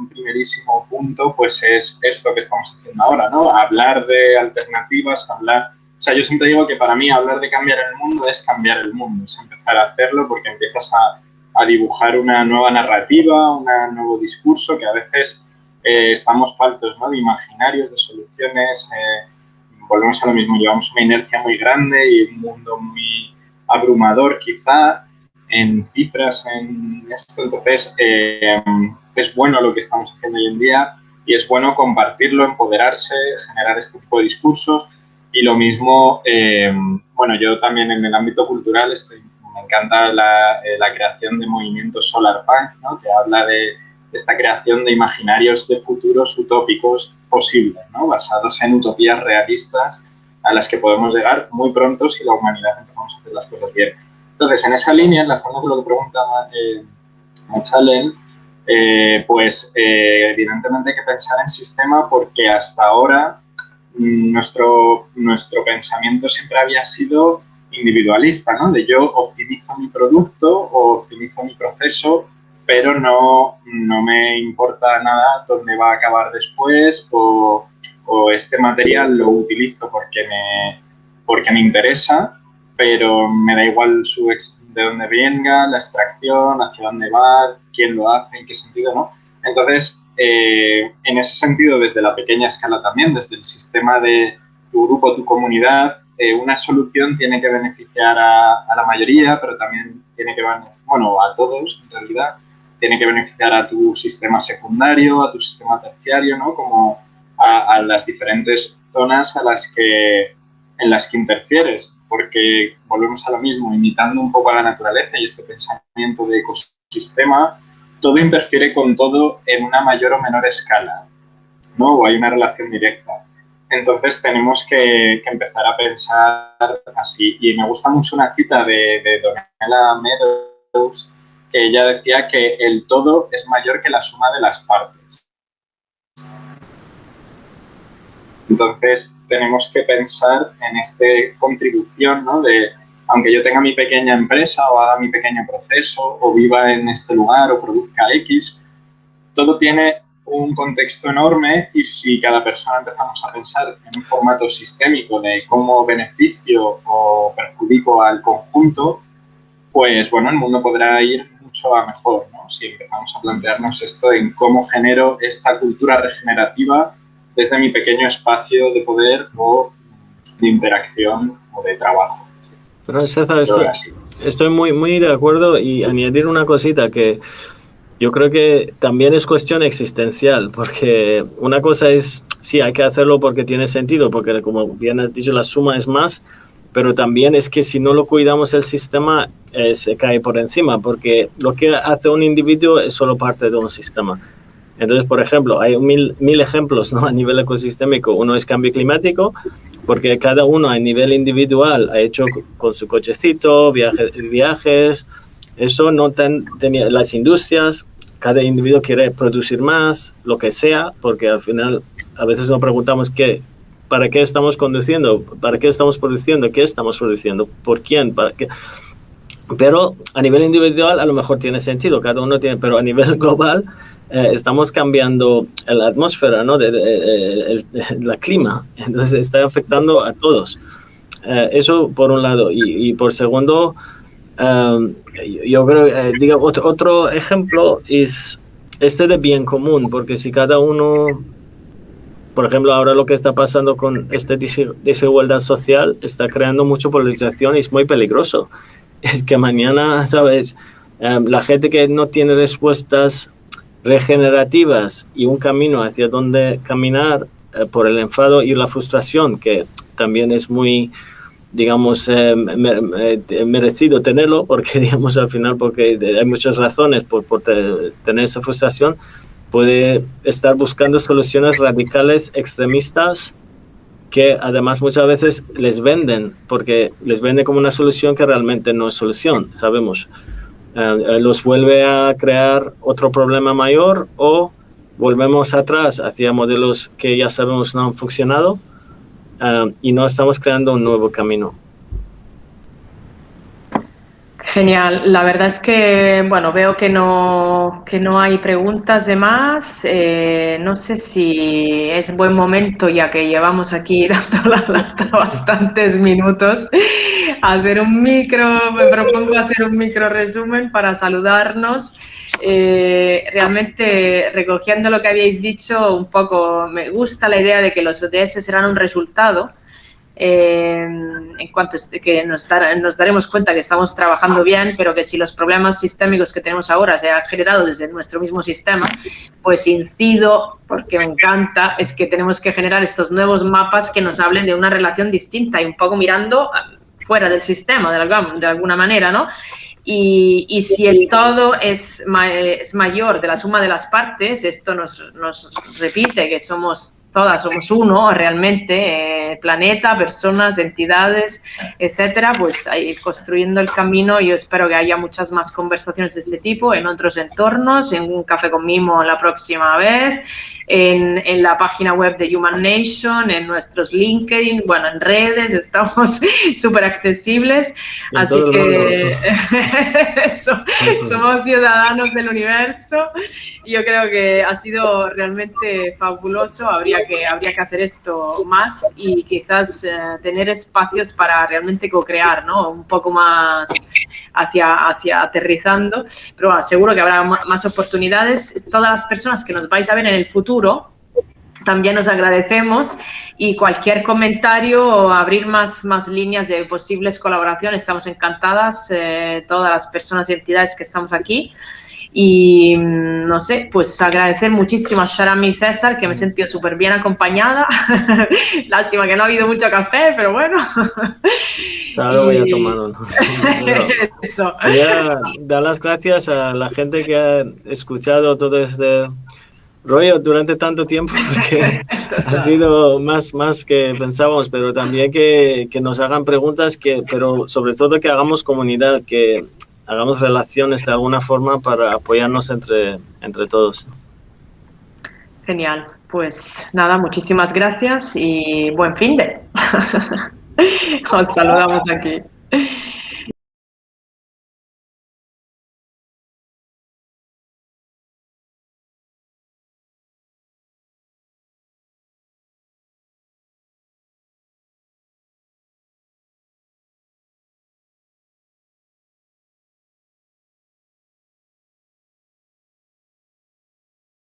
primerísimo punto pues es esto que estamos haciendo ahora, ¿no? Hablar de alternativas, o sea, yo siempre digo que para mí hablar de cambiar el mundo es cambiar el mundo, es empezar a hacerlo porque empiezas a dibujar una nueva narrativa, un nuevo discurso que a veces estamos faltos, ¿no?, de imaginarios, de soluciones. Volvemos a lo mismo, llevamos una inercia muy grande y un mundo muy abrumador quizá en cifras, en esto. Entonces es bueno lo que estamos haciendo hoy en día y es bueno compartirlo, empoderarse, generar este tipo de discursos. Y lo mismo, yo también en el ámbito cultural me encanta la creación de movimientos solarpunk, ¿no?, que habla de esta creación de imaginarios de futuros utópicos posibles, ¿no?, basados en utopías realistas a las que podemos llegar muy pronto si la humanidad empezamos a hacer las cosas bien. Entonces, en esa línea, enlazando con lo que preguntaba Machalen, evidentemente hay que pensar en sistema porque hasta ahora nuestro pensamiento siempre había sido individualista, ¿no? De yo optimizo mi producto o optimizo mi proceso, pero no me importa nada dónde va a acabar después o este material lo utilizo porque me interesa, pero me da igual de dónde venga, la extracción, hacia dónde va, quién lo hace, en qué sentido, ¿no? Entonces, en ese sentido, desde la pequeña escala también, desde el sistema de tu grupo, tu comunidad, una solución tiene que beneficiar a la mayoría, pero también tiene que beneficiar, a todos en realidad, tiene que beneficiar a tu sistema secundario, a tu sistema terciario, ¿no? Como a las diferentes zonas en las que interfieres, porque volvemos a lo mismo, imitando un poco a la naturaleza y este pensamiento de ecosistema, todo interfiere con todo en una mayor o menor escala, ¿no? O hay una relación directa. Entonces tenemos que empezar a pensar así. Y me gusta mucho una cita de Donella Meadows, que ella decía que el todo es mayor que la suma de las partes. Entonces tenemos que pensar en esta contribución, ¿no?, de, aunque yo tenga mi pequeña empresa o haga mi pequeño proceso o viva en este lugar o produzca X, todo tiene un contexto enorme y si cada persona empezamos a pensar en un formato sistémico de cómo beneficio o perjudico al conjunto, pues el mundo podrá ir mucho a mejor, ¿no? Si empezamos a plantearnos esto en cómo genero esta cultura regenerativa desde mi pequeño espacio de poder o de interacción o de trabajo. Pero César, estoy muy, muy de acuerdo y añadir una cosita que yo creo que también es cuestión existencial, porque una cosa es, sí, hay que hacerlo porque tiene sentido, porque como bien has dicho, la suma es más, pero también es que si no lo cuidamos el sistema se cae por encima, porque lo que hace un individuo es solo parte de un sistema. Entonces, por ejemplo, hay mil ejemplos, ¿no?, a nivel ecosistémico. Uno es cambio climático, porque cada uno a nivel individual ha hecho con su cochecito, viajes. Eso no tenía las industrias, cada individuo quiere producir más, lo que sea, porque al final a veces nos preguntamos ¿para qué estamos conduciendo? ¿Para qué estamos produciendo? ¿Qué estamos produciendo? ¿Por quién? ¿Para qué? Pero a nivel individual a lo mejor tiene sentido, cada uno tiene, pero a nivel global estamos cambiando la atmósfera, ¿no? La clima, entonces está afectando a todos. Eso por un lado, y por segundo, yo creo, digo, otro ejemplo es este de bien común, porque si cada uno, por ejemplo, ahora lo que está pasando con esta desigualdad social está creando mucha polarización y es muy peligroso. Es que mañana, ¿sabes? La gente que no tiene respuestas regenerativas y un camino hacia donde caminar por el enfado y la frustración, que también es muy, digamos, merecido tenerlo, porque, digamos, al final, porque hay muchas razones por tener esa frustración, puede estar buscando soluciones radicales, extremistas, que además muchas veces les venden, porque les venden como una solución que realmente no es solución, sabemos. Los vuelve a crear otro problema mayor o volvemos atrás hacia modelos que ya sabemos no han funcionado y no estamos creando un nuevo camino. Genial. La verdad es que, bueno, veo que no hay preguntas de más. No sé si es buen momento, ya que llevamos aquí dando la lata bastantes minutos, me propongo hacer un micro resumen para saludarnos. Realmente, recogiendo lo que habéis dicho, un poco me gusta la idea de que los ODS serán un resultado. En cuanto a que nos daremos cuenta que estamos trabajando bien, pero que si los problemas sistémicos que tenemos ahora se han generado desde nuestro mismo sistema, pues incido, porque me encanta, es que tenemos que generar estos nuevos mapas que nos hablen de una relación distinta y un poco mirando fuera del sistema, de alguna manera, ¿no? Y si el todo es mayor de la suma de las partes, esto nos repite que somos uno realmente, planeta, personas, entidades, etcétera, pues ahí construyendo el camino. Yo espero que haya muchas más conversaciones de ese tipo en otros entornos, en un café con Mimo la próxima vez, en la página web de Human Nation, en nuestros LinkedIn, bueno, en redes, estamos súper accesibles, así que somos ciudadanos del universo. Yo creo que ha sido realmente fabuloso. Habría que hacer esto más y quizás tener espacios para realmente co-crear, ¿no? Un poco más hacia aterrizando. Pero bueno, seguro que habrá más oportunidades. Todas las personas que nos vais a ver en el futuro, también os agradecemos, y cualquier comentario o abrir más líneas de posibles colaboraciones, estamos encantadas, todas las personas y entidades que estamos aquí. Y no sé, pues agradecer muchísimo a Sharam y César, que me he sentido súper bien acompañada. Lástima que no ha habido mucho café, pero bueno. Ahora voy a tomar uno. Eso. Voy a dar las gracias a la gente que ha escuchado todo este rollo durante tanto tiempo, porque ha sido más que pensábamos, pero también que nos hagan preguntas, pero sobre todo que hagamos comunidad, que hagamos relaciones de alguna forma para apoyarnos entre todos. Genial. Pues nada, muchísimas gracias y buen fin de. Os saludamos aquí.